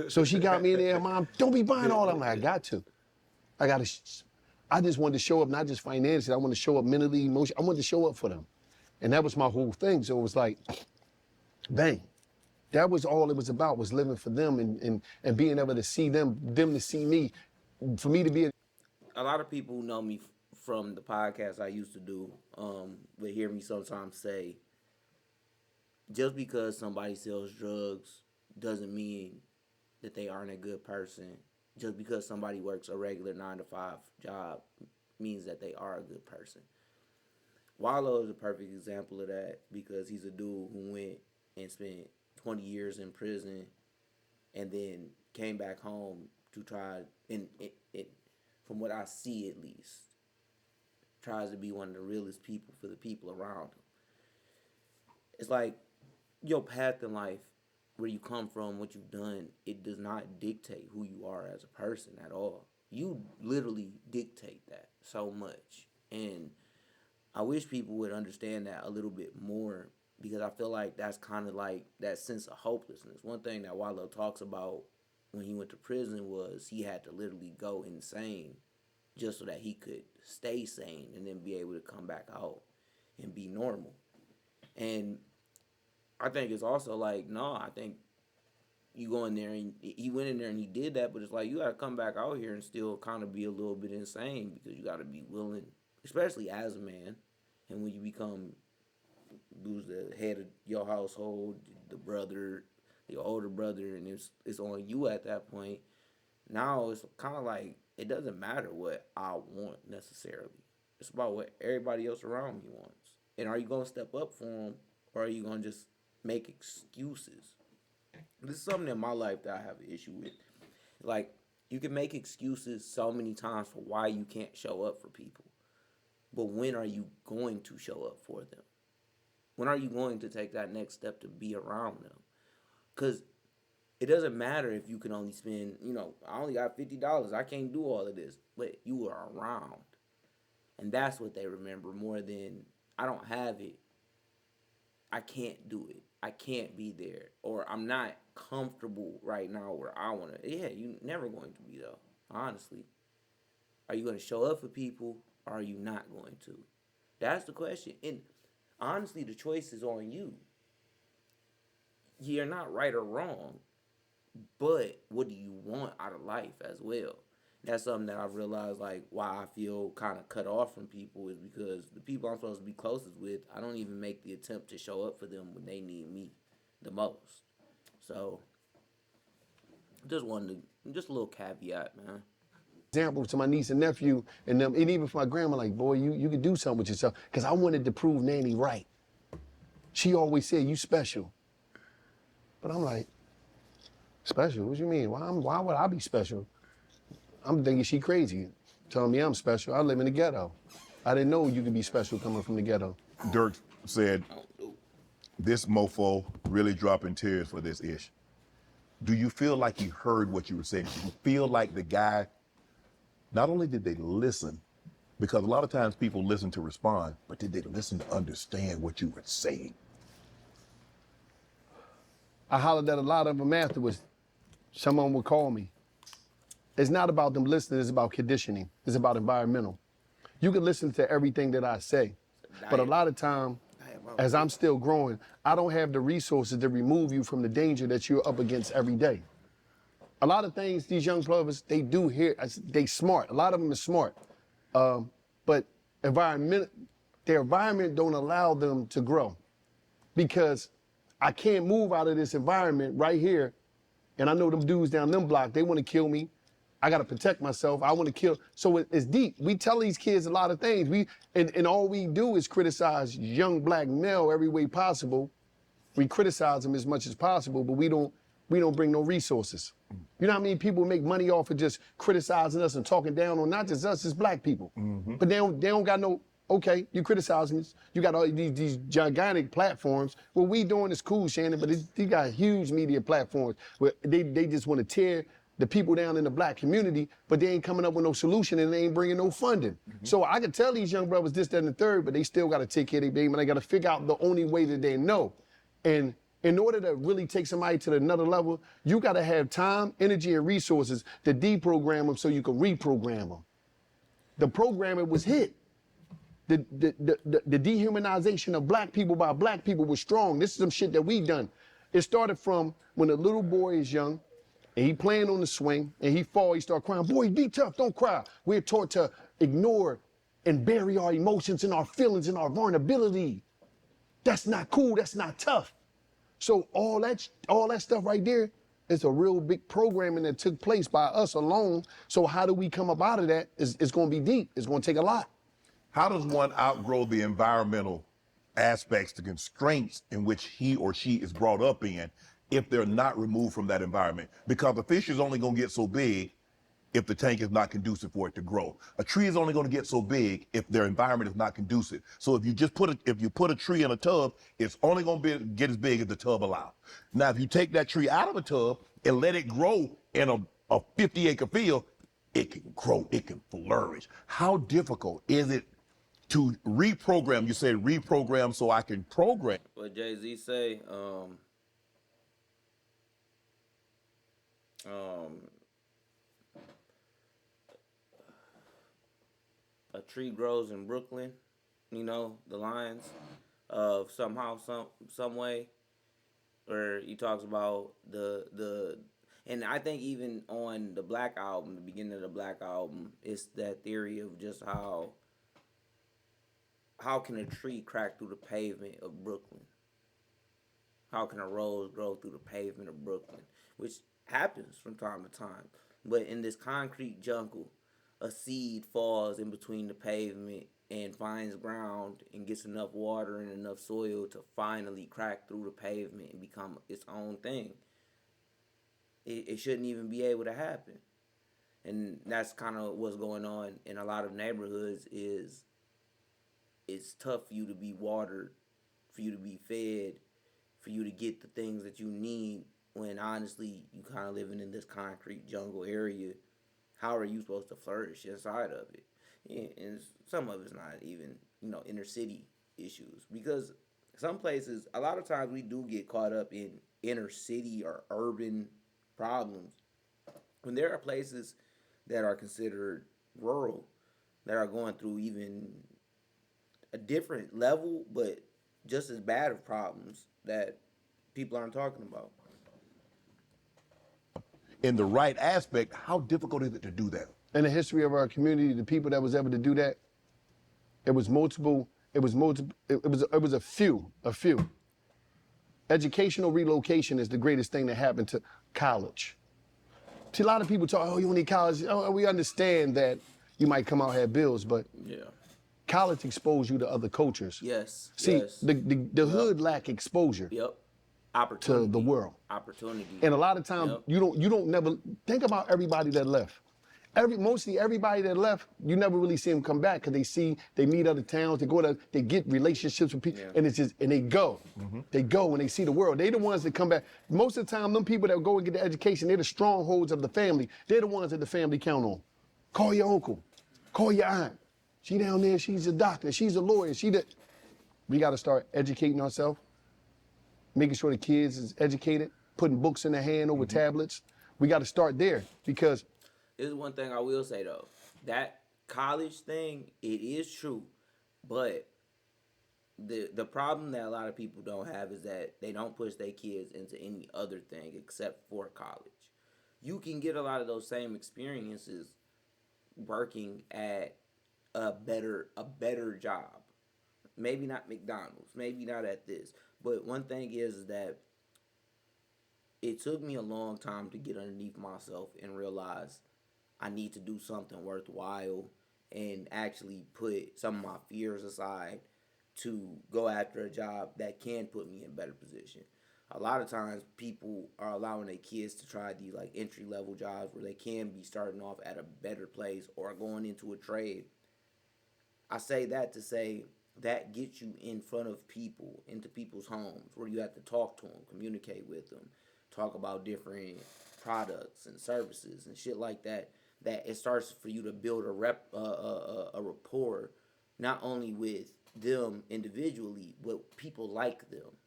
So she got me in there, Mom, don't be buying all that. I'm like, I got to. I just wanted to show up, not just financially. I wanted to show up mentally, emotionally. I wanted to show up for them. And that was my whole thing. So it was like, bang. That was all it was about, was living for them and being able to see them to see me, for me to be A lot of people know me from the podcast I used to do, but hear me sometimes say, just because somebody sells drugs doesn't mean that they aren't a good person just because somebody works a regular 9 to 5 job means that they are a good person. Wallo is a perfect example of that because he's a dude who went and spent 20 years in prison and then came back home to try, and from what I see at least, tries to be one of the realest people for the people around him. It's like your path in life, where you come from, what you've done, it does not dictate who you are as a person at all. You literally dictate that so much. And I wish people would understand that a little bit more, because I feel like that's kind of like that sense of hopelessness. One thing that Wallo talks about when he went to prison was he had to literally go insane just so that he could stay sane and then be able to come back out and be normal. And I think it's also like, no, I think you go in there and he went in there and he did that, but it's like you got to come back out here and still kind of be a little bit insane, because you got to be willing, especially as a man, and when you lose the head of your household, the brother, your older brother, and it's on you at that point. Now it's kind of like it doesn't matter what I want necessarily. It's about what everybody else around me wants. And are you going to step up for them, or are you going to just make excuses? This is something in my life that I have an issue with. Like, you can make excuses so many times for why you can't show up for people. But when are you going to show up for them? When are you going to take that next step to be around them? Because it doesn't matter if you can only spend, I only got $50. I can't do all of this. But you are around. And that's what they remember more than, I don't have it. I can't do it. I can't be there. Or I'm not comfortable right now where I want to. Yeah, you're never going to be, though. Honestly. Are you going to show up for people, or are you not going to? That's the question. And honestly, the choice is on you. You're not right or wrong, but what do you want out of life as well? That's something that I've realized, like, why I feel kind of cut off from people is because the people I'm supposed to be closest with, I don't even make the attempt to show up for them when they need me the most. So, just a little caveat, man. Example to my niece and nephew and them, and even for my grandma, like, boy, you could do something with yourself. Because I wanted to prove Nanny right. She always said, you special. But I'm like, special? What you mean? Why would I be special? I'm thinking she crazy, telling me I'm special. I live in the ghetto. I didn't know you could be special coming from the ghetto. Dirk said, this mofo really dropping tears for this ish. Do you feel like he heard what you were saying? Do you feel like the guy, not only did they listen, because a lot of times people listen to respond, but did they listen to understand what you were saying? I hollered at a lot of them afterwards. Someone would call me. It's not about them listening, it's about conditioning. It's about environmental. You can listen to everything that I say, but a lot of time, as I'm still growing, I don't have the resources to remove you from the danger that you're up against every day. A lot of things these young brothers, they do here, they smart. A lot of them are smart, but their environment don't allow them to grow, because I can't move out of this environment right here, and I know them dudes down them block, they want to kill me. I got to protect myself. I want to kill. So it's deep. We tell these kids a lot of things. And all we do is criticize young black male every way possible. We criticize them as much as possible, but we don't bring no resources. You know how many people make money off of just criticizing us and talking down on not just us, it's black people. Mm-hmm. But they don't got no, okay, you criticizing us. You got all these gigantic platforms. What we doing is cool, Shannon, but they got huge media platforms where they just want to tear the people down in the black community, but they ain't coming up with no solution and they ain't bringing no funding. Mm-hmm. So I can tell these young brothers this, that, and the third, but they still got to take care of their baby, and they got to figure out the only way that they know. And in order to really take somebody to another level, you got to have time, energy, and resources to deprogram them so you can reprogram them. The programming was hit. The dehumanization of black people by black people was strong. This is some shit that we done. It started from when a little boy is young, and he playing on the swing, and he fall, he start crying, boy, be tough, don't cry. We're taught to ignore and bury our emotions and our feelings and our vulnerability. That's not cool, that's not tough. So all that stuff right there, It's a real big programming that took place by us alone. So how do we come up out of that? It's going to be deep. It's going to take a lot. How does one outgrow the environmental aspects, the constraints in which he or she is brought up in, if they're not removed from that environment? Because the fish is only going to get so big if the tank is not conducive for it to grow. A tree is only going to get so big if their environment is not conducive. So if you just put a tree in a tub, it's only going to get as big as the tub allows. Now, if you take that tree out of a tub and let it grow in a 50-acre field, it can grow, it can flourish. How difficult is it to reprogram? You say reprogram so I can program. What Jay-Z say, a tree grows in Brooklyn, you know, the lines of somehow, some way, where he talks about the and I think even on the Black album, the beginning of the Black album, it's that theory of just how can a tree crack through the pavement of Brooklyn? How can a rose grow through the pavement of Brooklyn? Which happens from time to time. But in this concrete jungle, a seed falls in between the pavement and finds ground and gets enough water and enough soil to finally crack through the pavement and become its own thing. It shouldn't even be able to happen. And that's kind of what's going on in a lot of neighborhoods. Is it's tough for you to be watered, for you to be fed, for you to get the things that you need, when honestly you kind of living in this concrete jungle area. How are you supposed to flourish inside of it? And some of it's not even, inner city issues, because some places, a lot of times we do get caught up in inner city or urban problems when there are places that are considered rural that are going through even a different level, but just as bad of problems that people aren't talking about. In the right aspect, how difficult is it to do that? In the history of our community, the people that was able to do that, it was a few. Educational relocation is the greatest thing that happened to college. See, a lot of people talk, you don't need college. Oh, we understand that you might come out and have bills, but Yeah. college exposed you to other cultures. Yes. See, yes. the hood lack exposure Yep. to Opportunity. the world. Opportunity. And a lot of times Yep. you don't never think about everybody that left. Mostly everybody that left, you never really see them come back because they meet other towns, they get relationships with people, and they go. They go and they see the world. They the ones that come back. Most of the time, them people that go and get the education, they're the strongholds of the family. They're the ones that the family count on. Call your uncle, call your aunt. She down there, she's a doctor, she's a lawyer, we gotta start educating ourselves, making sure the kids is educated, putting books in their hand over tablets. We gotta start there because This is one thing I will say though. That college thing, it is true, but the problem that a lot of people don't have is that they don't push their kids into any other thing except for college. You can get a lot of those same experiences working at a better job. Maybe not McDonald's, maybe not at this. But one thing is that it took me a long time to get underneath myself and realize I need to do something worthwhile and actually put some of my fears aside to go after a job that can put me in a better position. A lot of times people are allowing their kids to try these like entry level jobs where they can be starting off at a better place or going into a trade. I say that to say that gets you in front of people, into people's homes, where you have to talk to them, communicate with them, talk about different products and services and shit like that. That it starts for you to build a rapport, not only with them individually, but people like them.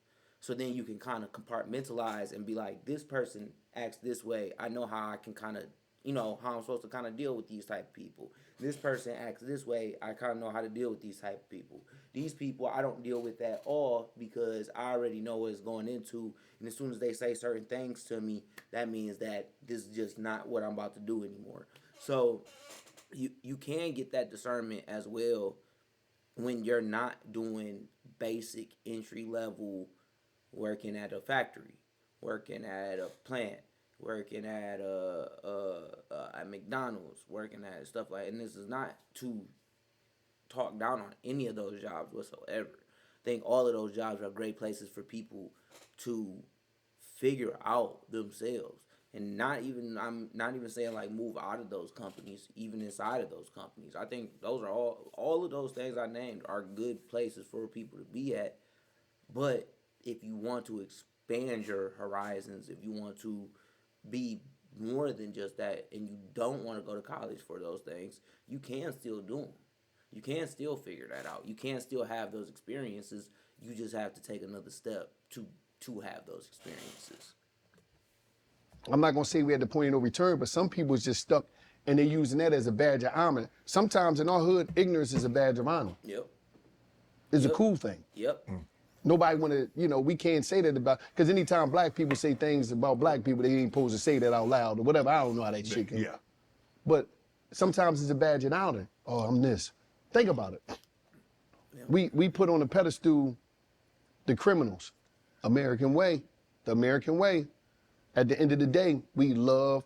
So then you can kind of compartmentalize and be like, this person acts this way. I know how I can kind of, how I'm supposed to kind of deal with these type of people. This person acts this way. I kind of know how to deal with these type of people. These people I don't deal with at all because I already know what it's going into. And as soon as they say certain things to me, that means that this is just not what I'm about to do anymore. So you can get that discernment as well when you're not doing basic entry level working at a factory, working at a plant, working at McDonald's, working at stuff like, and this is not to talk down on any of those jobs whatsoever. I think all of those jobs are great places for people to figure out themselves. And I'm not even saying like move out of those companies, even inside of those companies. I think those are all of those things I named are good places for people to be at. But if you want to expand your horizons, if you want to be more than just that, and you don't want to go to college for those things, you can still do them. You can still figure that out. You can still have those experiences. You just have to take another step to have those experiences. I'm not gonna say we're at the point of no return, but some people is just stuck and they're using that as a badge of honor. Sometimes in our hood, ignorance is a badge of honor. Yep. It's a cool thing. Yep. Nobody wanna, we can't say that about, because anytime black people say things about black people, they ain't supposed to say that out loud or whatever. I don't know how that shit can. Yeah. But sometimes it's a badge of honor. Oh, I'm this. Think about it. Yeah. We put on a pedestal the criminals. American way, the American way. At the end of the day, we love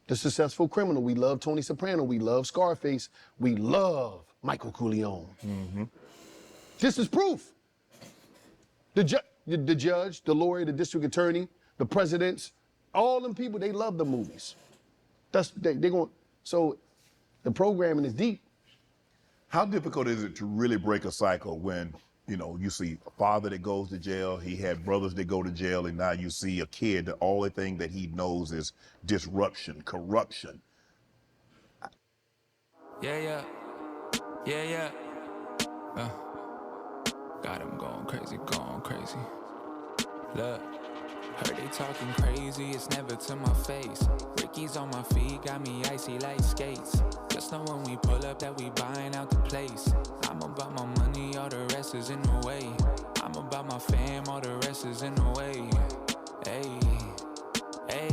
the successful criminal. We love Tony Soprano. We love Scarface. We love Michael Corleone. Mm-hmm. This is proof. The judge, the lawyer, the district attorney, the presidents, all them people, they love the movies. They going. So the programming is deep. How difficult is it to really break a cycle when, you see a father that goes to jail, he had brothers that go to jail, and now you see a kid, the only thing that he knows is disruption, corruption. Yeah. Got him going crazy. Look, heard they talking crazy, it's never to my face. Ricky's on my feet, got me icy like skates. Just know when we pull up that we buying out the place. I'm about my money, all the rest is in the way. I'm about my fam, all the rest is in the way. Hey,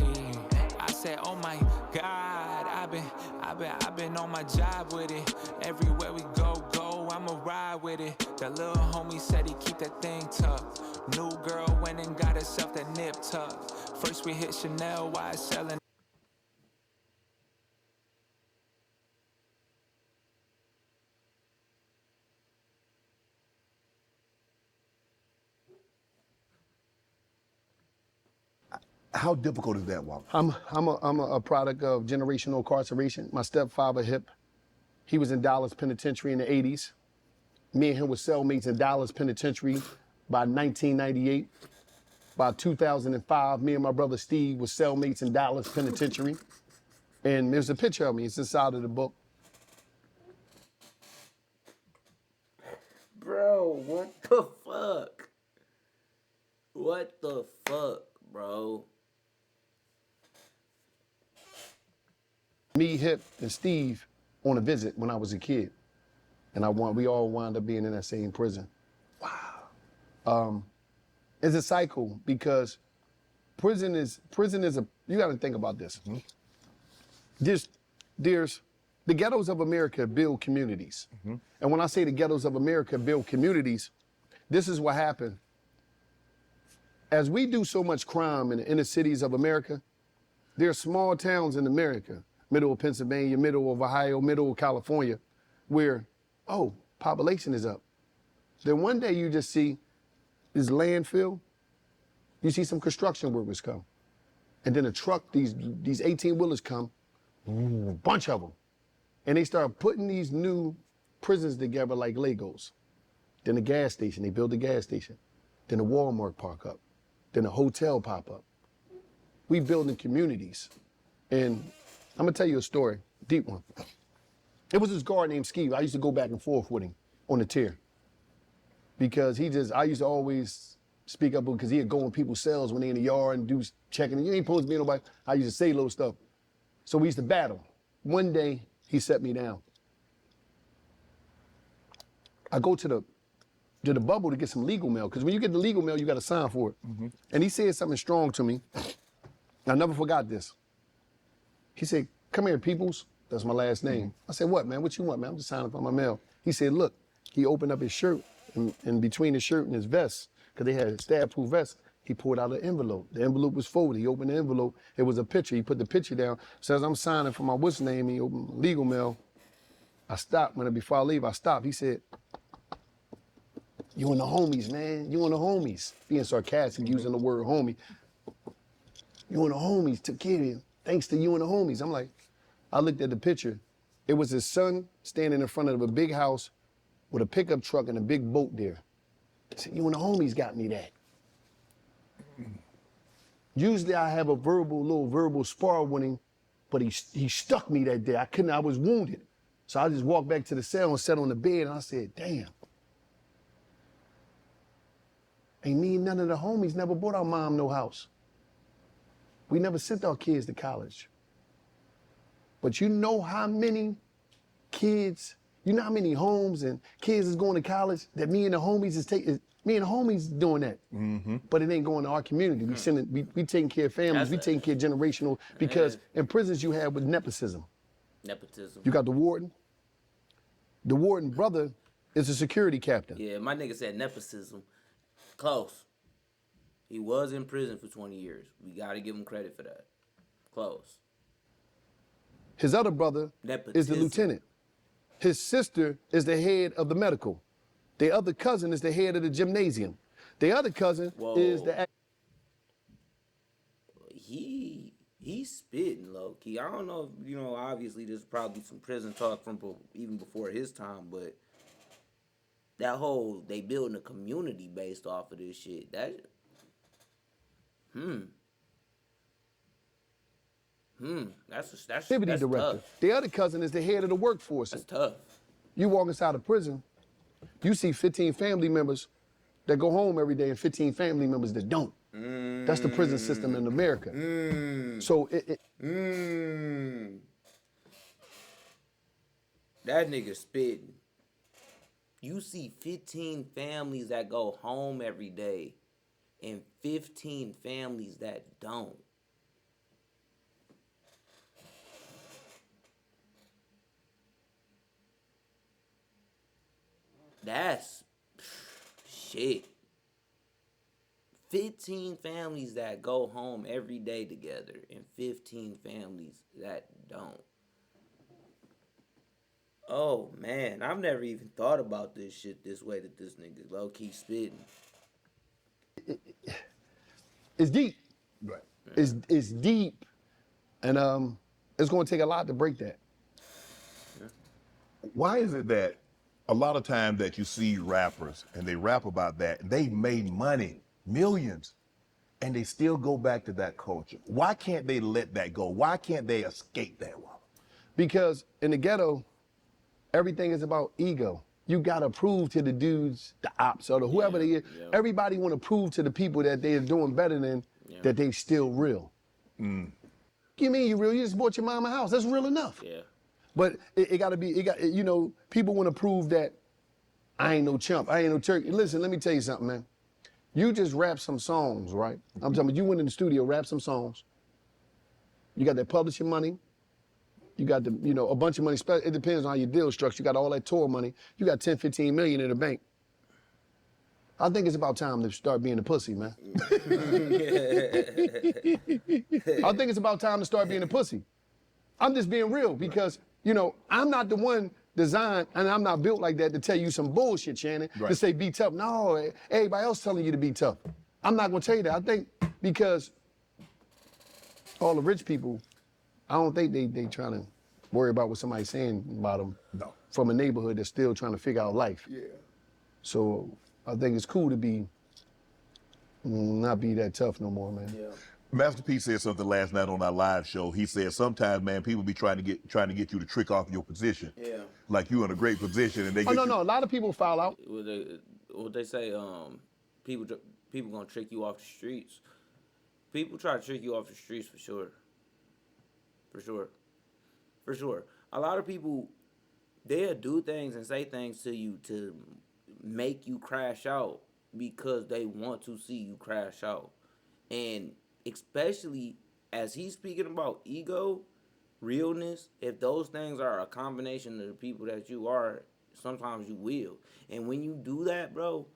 I said, oh my God, I've been on my job with it. Everywhere we go, I'ma ride with it. That little homie said he keep that thing tucked. New girl went and got herself that nip tuck. First we hit Chanel, while selling. How difficult is that, Wallo? I'm a product of generational incarceration. My stepfather, Hip, he was in Dallas Penitentiary in the 80s. Me and him were cellmates in Dallas Penitentiary by 1998. By 2005, me and my brother Steve were cellmates in Dallas Penitentiary. And there's a picture of me, it's inside of the book. Bro, what the fuck? What the fuck, bro? Me, Hip, and Steve on a visit when I was a kid. And we all wound up being in that same prison. Wow. It's a cycle because prison is you gotta think about this. Mm-hmm. There's the ghettos of America build communities. Mm-hmm. And when I say the ghettos of America build communities, this is what happened. As we do so much crime in the inner cities of America, there are small towns in America, middle of Pennsylvania, middle of Ohio, middle of California, where, population is up. Then one day you just see this landfill, you see some construction workers come. And then a truck, these 18-wheelers come, a bunch of them. And they start putting these new prisons together like Legos. Then a gas station, they build a gas station. Then a Walmart park up. Then a hotel pop up. We building communities. And I'm gonna tell you a story, deep one. It was this guard named Skeeve. I used to go back and forth with him on the tier. Because I used to always speak up because he'd go in people's cells when they in the yard and do checking. You ain't supposed to be nobody. I used to say little stuff. So we used to battle. One day, he set me down. I go to the bubble to get some legal mail, because when you get the legal mail, you got to sign for it. Mm-hmm. And he said something strong to me. I never forgot this. He said, "Come here, Peoples." That's my last name. Mm-hmm. I said, "What, man? What you want, man? I'm just signing for my mail." He said, "Look." He opened up his shirt, and between his shirt and his vest, because they had a stab-proof vest, He pulled out an envelope. The envelope was folded. He opened the envelope. It was a picture. He put the picture down. Says, I'm signing for my what's name. He opened legal mail. I stopped. Before I leave, I stopped. He said, you and the homies, man. You and the homies. Being sarcastic, using the word homie. You and the homies took care of you. Thanks to you and the homies. I'm like, I looked at the picture. It was his son standing in front of a big house with a pickup truck and a big boat there. I said, you and the homies got me that. Usually I have a little verbal spar with him, but he stuck me that day. I was wounded. So I just walked back to the cell and sat on the bed and I said, damn. Ain't me and none of the homies never bought our mom no house. We never sent our kids to college. But you know how many kids, you know how many homes and kids is going to college that me and the homies me and the homies doing that. Mm-hmm. But it ain't going to our community. We taking care of families, we taking care of generational, because in prisons you have with nepotism. Nepotism. You got the warden. The warden brother is a security captain. Yeah, my nigga said nepotism. Close. He was in prison for 20 years. We got to give him credit for that. Close. His other brother is the lieutenant. His sister is the head of the medical. The other cousin is the head of the gymnasium. The other cousin is the... He's spitting low key. I don't know if, obviously there's probably some prison talk from even before his time, but that whole, they building a community based off of this shit. That's activity director. tough. The other cousin is the head of the workforce. That's tough. You walk inside of prison, you see 15 family members that go home every day and 15 family members that don't. That's the prison system in America. So that nigga spitting. You see 15 families that go home every day and 15 families that don't. That's shit. 15 families that go home every day together and 15 families that don't. Oh man, I've never even thought about this shit this way, that this nigga low-key spitting. it's deep. Right. It's deep. And it's gonna take a lot to break that. Why is it that a lot of times that you see rappers and they rap about that, and they made money, millions, and they still go back to that culture? Why can't they let that go? Why can't they escape that one? Because in the ghetto, everything is about ego. You gotta prove to the dudes, the ops, or whoever they is. Yeah. Everybody wanna prove to the people that they're doing better than, that they still real. You mean you real? You just bought your mama a house. That's real enough. Yeah. But it gotta be, people wanna prove that I ain't no chump, I ain't no turkey. Listen, let me tell you something, man. You just rap some songs, right? I'm talking about you went in the studio, rap some songs. You got that publishing money. You got the, a bunch of money. It depends on how your deal structure. You got all that tour money. You got 10, 15 million in the bank. I think it's about time to start being a pussy, man. I think it's about time to start being a pussy. I'm just being real because, I'm not the one designed, and I'm not built like that to tell you some bullshit, Shannon, to say be tough. No, everybody else telling you to be tough. I'm not gonna tell you that. I think because all the rich people, I don't think they trying to worry about what somebody's saying about them. No. From a neighborhood that's still trying to figure out life. Yeah. So I think it's cool to not be that tough no more, man. Yeah. Master P said something last night on our live show. He said sometimes, man, people be trying to get you to trick off your position. Yeah. Like you in a great position, and they. No. A lot of people foul out. What they say, people gonna trick you off the streets. People try to trick you off the streets for sure. For sure. A lot of people, they'll do things and say things to you to make you crash out because they want to see you crash out. And especially as he's speaking about ego, realness, if those things are a combination of the people that you are, sometimes you will. And when you do that, bro,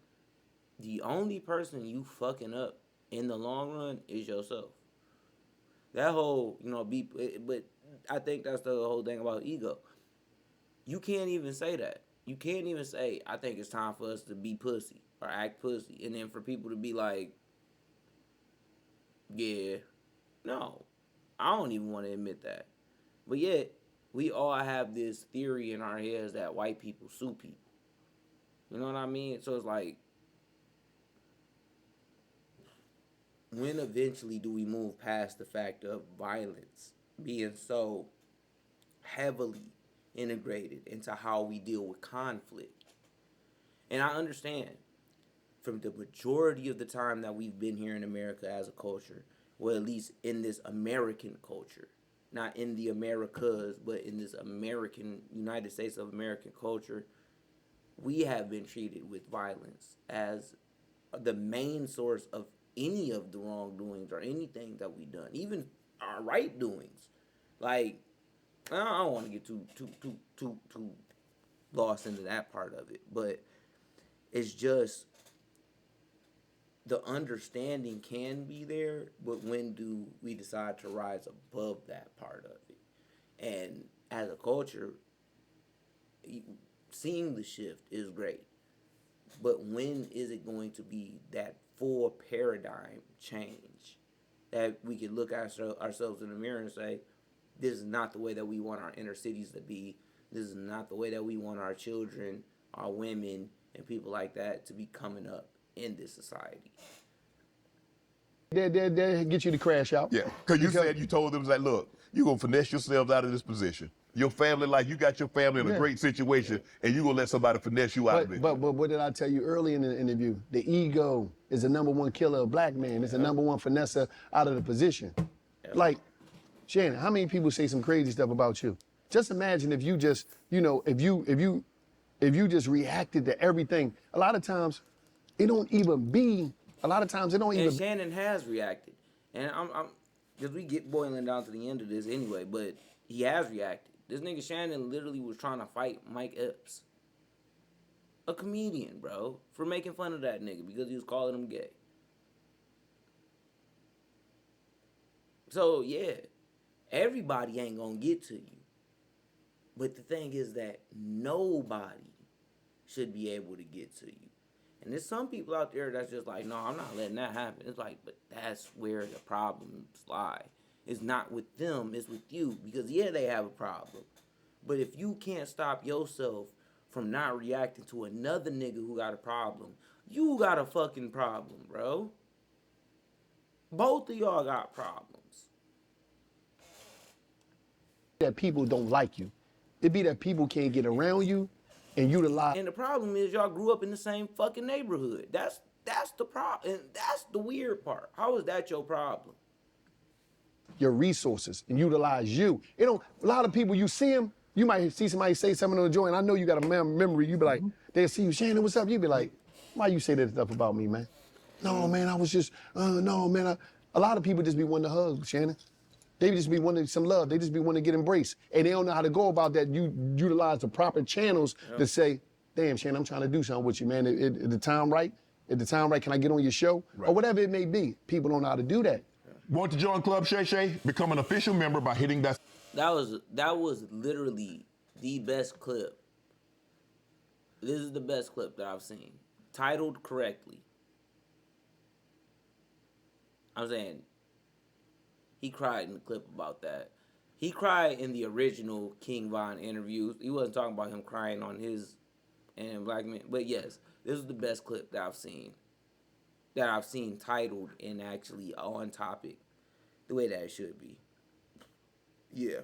the only person you fucking up in the long run is yourself. That whole, but I think that's the whole thing about ego. You can't even say that. You can't even say, I think it's time for us to be pussy or act pussy. And then for people to be like, yeah, no, I don't even want to admit that. But yet, we all have this theory in our heads that white people sue people. You know what I mean? So it's like, when eventually do we move past the fact of violence being so heavily integrated into how we deal with conflict? And I understand from the majority of the time that we've been here in America as a culture, well, at least in this American culture, not in the Americas, but in this American, United States of American culture, we have been treated with violence as the main source of any of the wrongdoings or anything that we've done, even our right doings. Like, I don't want to get too lost into that part of it, but it's just the understanding can be there, but when do we decide to rise above that part of it? And as a culture, seeing the shift is great, but when is it going to be that full paradigm change that we can look at ourselves in the mirror and say, this is not the way that we want our inner cities to be. This is not the way that we want our children, our women, and people like that to be coming up in this society. They get you to crash out. Yeah, because you said you told them, like, look, you're going to finesse yourselves out of this position. Your family, like, you got your family in a great situation, and you're going to let somebody finesse you out of it. But what did I tell you early in the interview? The ego is the #1 killer of black men. It's the #1 finesser out of the position. Like, Shannon, how many people say some crazy stuff about you? Just imagine if you just, if you just reacted to everything. A lot of times, it don't even be. A lot of times, it don't even. And Shannon has reacted, and I'm because we get boiling down to the end of this anyway. But he has reacted. This nigga Shannon literally was trying to fight Mike Epps, a comedian, bro, for making fun of that nigga because he was calling him gay. So yeah, everybody ain't gonna get to you. But the thing is that nobody should be able to get to you. And there's some people out there that's just like, no, I'm not letting that happen. It's like, but that's where the problems lie. It's not with them, it's with you. Because yeah, they have a problem. But if you can't stop yourself from not reacting to another nigga who got a problem, you got a fucking problem, bro. Both of y'all got problems. That people don't like you. It be that people can't get around you and utilize. And the problem is y'all grew up in the same fucking neighborhood. That's the problem. And that's the weird part. How is that your problem? Your resources and utilize you. It don't. A lot of people, you see them, you might see somebody say something on the joint. I know you got a memory. You be like, they'll see you, Shannon, what's up? You be like, why you say that stuff about me, man? No, man, I was just, no, man. A lot of people just be wanting to hug, Shannon. They just be wanting some love. They just be wanting to get embraced. And they don't know how to go about that. You utilize the proper channels to say, damn, Shannon, I'm trying to do something with you, man. At the time right, can I get on your show? Right. Or whatever it may be. People don't know how to do that. Want to join Club ShayShay? Become an official member by hitting that. That was literally the best clip. This is the best clip that I've seen. Titled correctly. I'm saying, he cried in the clip about that. He cried in the original King Von interview. He wasn't talking about him crying on his and Black Men. But yes, this is the best clip that I've seen. That I've seen titled and actually on topic. The way that it should be. Yeah.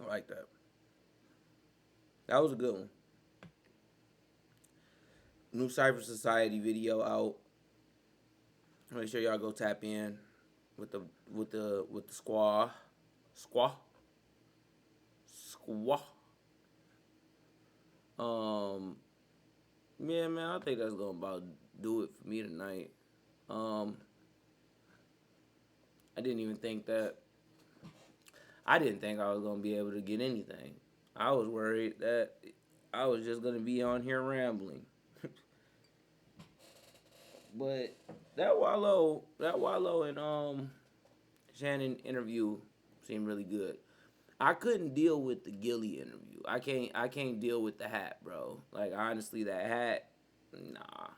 I like that. That was a good one. New Cypher Society video out. Make sure y'all go tap in with the squaw. Yeah, man, I think that's gonna about do it for me tonight. I didn't think I was gonna be able to get anything. I was worried that I was just gonna be on here rambling. But that Wallo and Shannon interview seemed really good. I couldn't deal with the Gilly interview. I can't deal with the hat, bro. Like honestly, that hat, nah,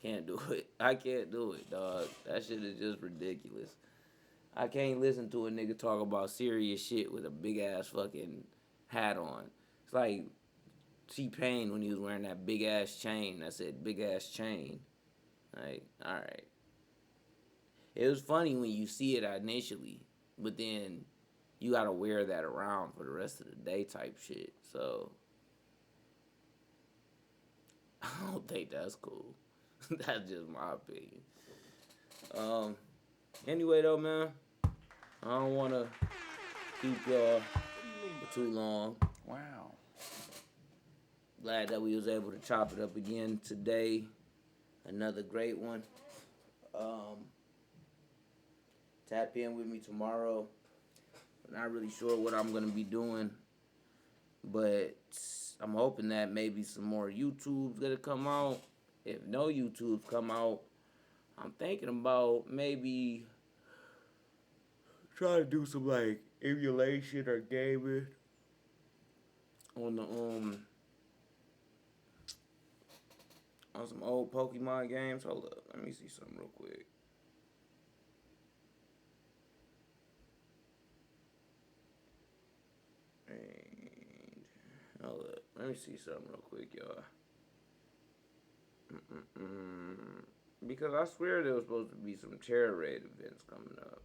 can't do it. I can't do it, dog. That shit is just ridiculous. I can't listen to a nigga talk about serious shit with a big ass fucking hat on. It's like T-Pain when he was wearing that big ass chain that said big ass chain. Like, alright. It was funny when you see it initially, but then you gotta wear that around for the rest of the day type shit. So I don't think that's cool. That's just my opinion. Anyway though, man, I don't wanna keep y'all for too long. Wow. Glad that we was able to chop it up again today. Another great one. Tap in with me tomorrow. Not really sure what I'm gonna be doing, but I'm hoping that maybe some more YouTube's gonna come out. If no YouTube's come out, I'm thinking about maybe try to do some like emulation or gaming on the on some old Pokemon games. Hold up, let me see something real quick. And hold up, let me see something real quick, y'all. Because I swear there was supposed to be some terror raid events coming up.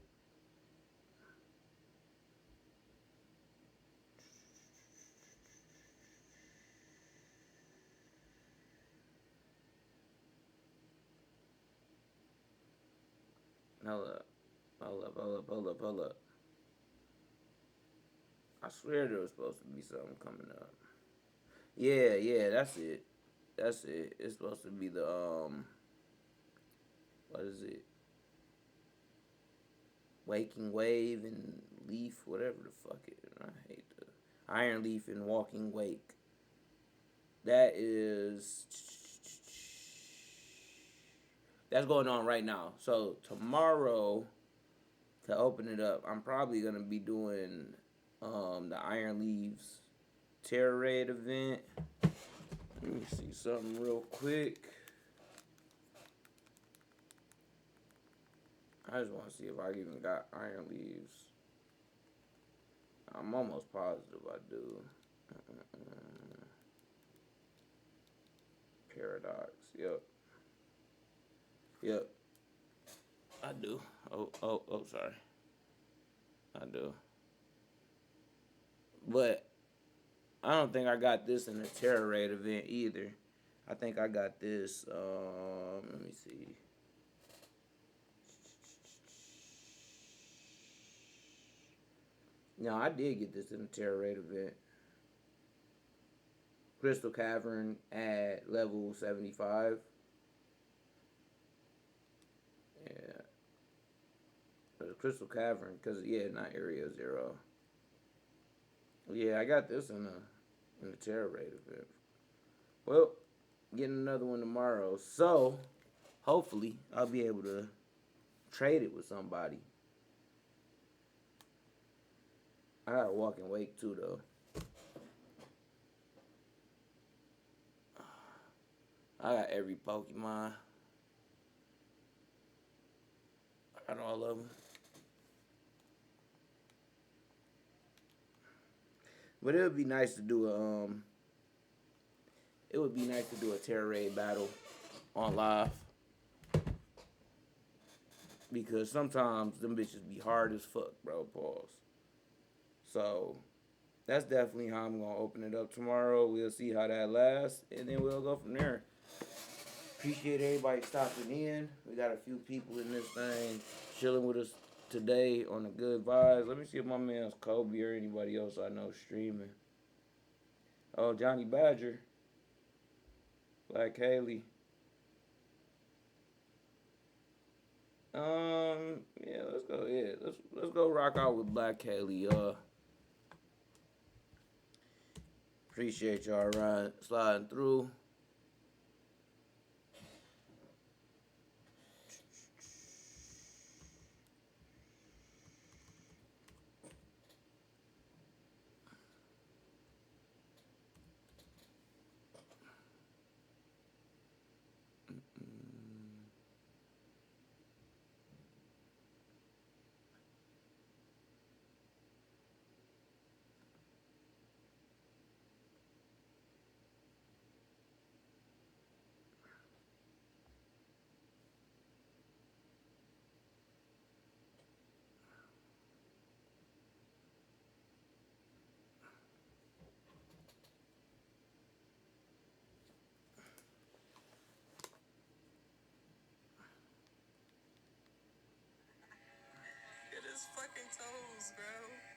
Hold up. I swear there was supposed to be something coming up. Yeah, that's it. It's supposed to be the, what is it? Waking Wave and Leaf, whatever the fuck it is. I hate the Iron Leaf and Walking Wake. That's going on right now. So tomorrow, to open it up, I'm probably gonna be doing the Iron Leaves Terror Raid event. Let me see something real quick. I just want to see if I even got Iron Leaves. I'm almost positive I do. Paradox. Yep. I do. Oh, sorry. I do. But I don't think I got this in the Terror Raid event either. I think I got this, let me see. No, I did get this in the Terror Raid event. Crystal Cavern at level 75. Yeah. The Crystal Cavern, because, not Area 0. Yeah, I got this in the Terror Raid event. Well, getting another one tomorrow. So, hopefully, I'll be able to trade it with somebody. I got Walk and Wake too, though. I got every Pokemon. I got all of them. But it would be nice to do a Terror Raid battle on live. Because sometimes them bitches be hard as fuck, bro. Pause. So, that's definitely how I'm going to open it up tomorrow. We'll see how that lasts, and then we'll go from there. Appreciate everybody stopping in. We got a few people in this thing chilling with us today on the good vibes. Let me see if my man's Kobe or anybody else I know streaming. Oh, Johnny Badger. Black Haley. Yeah, let's go. Yeah, let's go rock out with Black Haley. Appreciate y'all sliding through. his fucking toes, bro.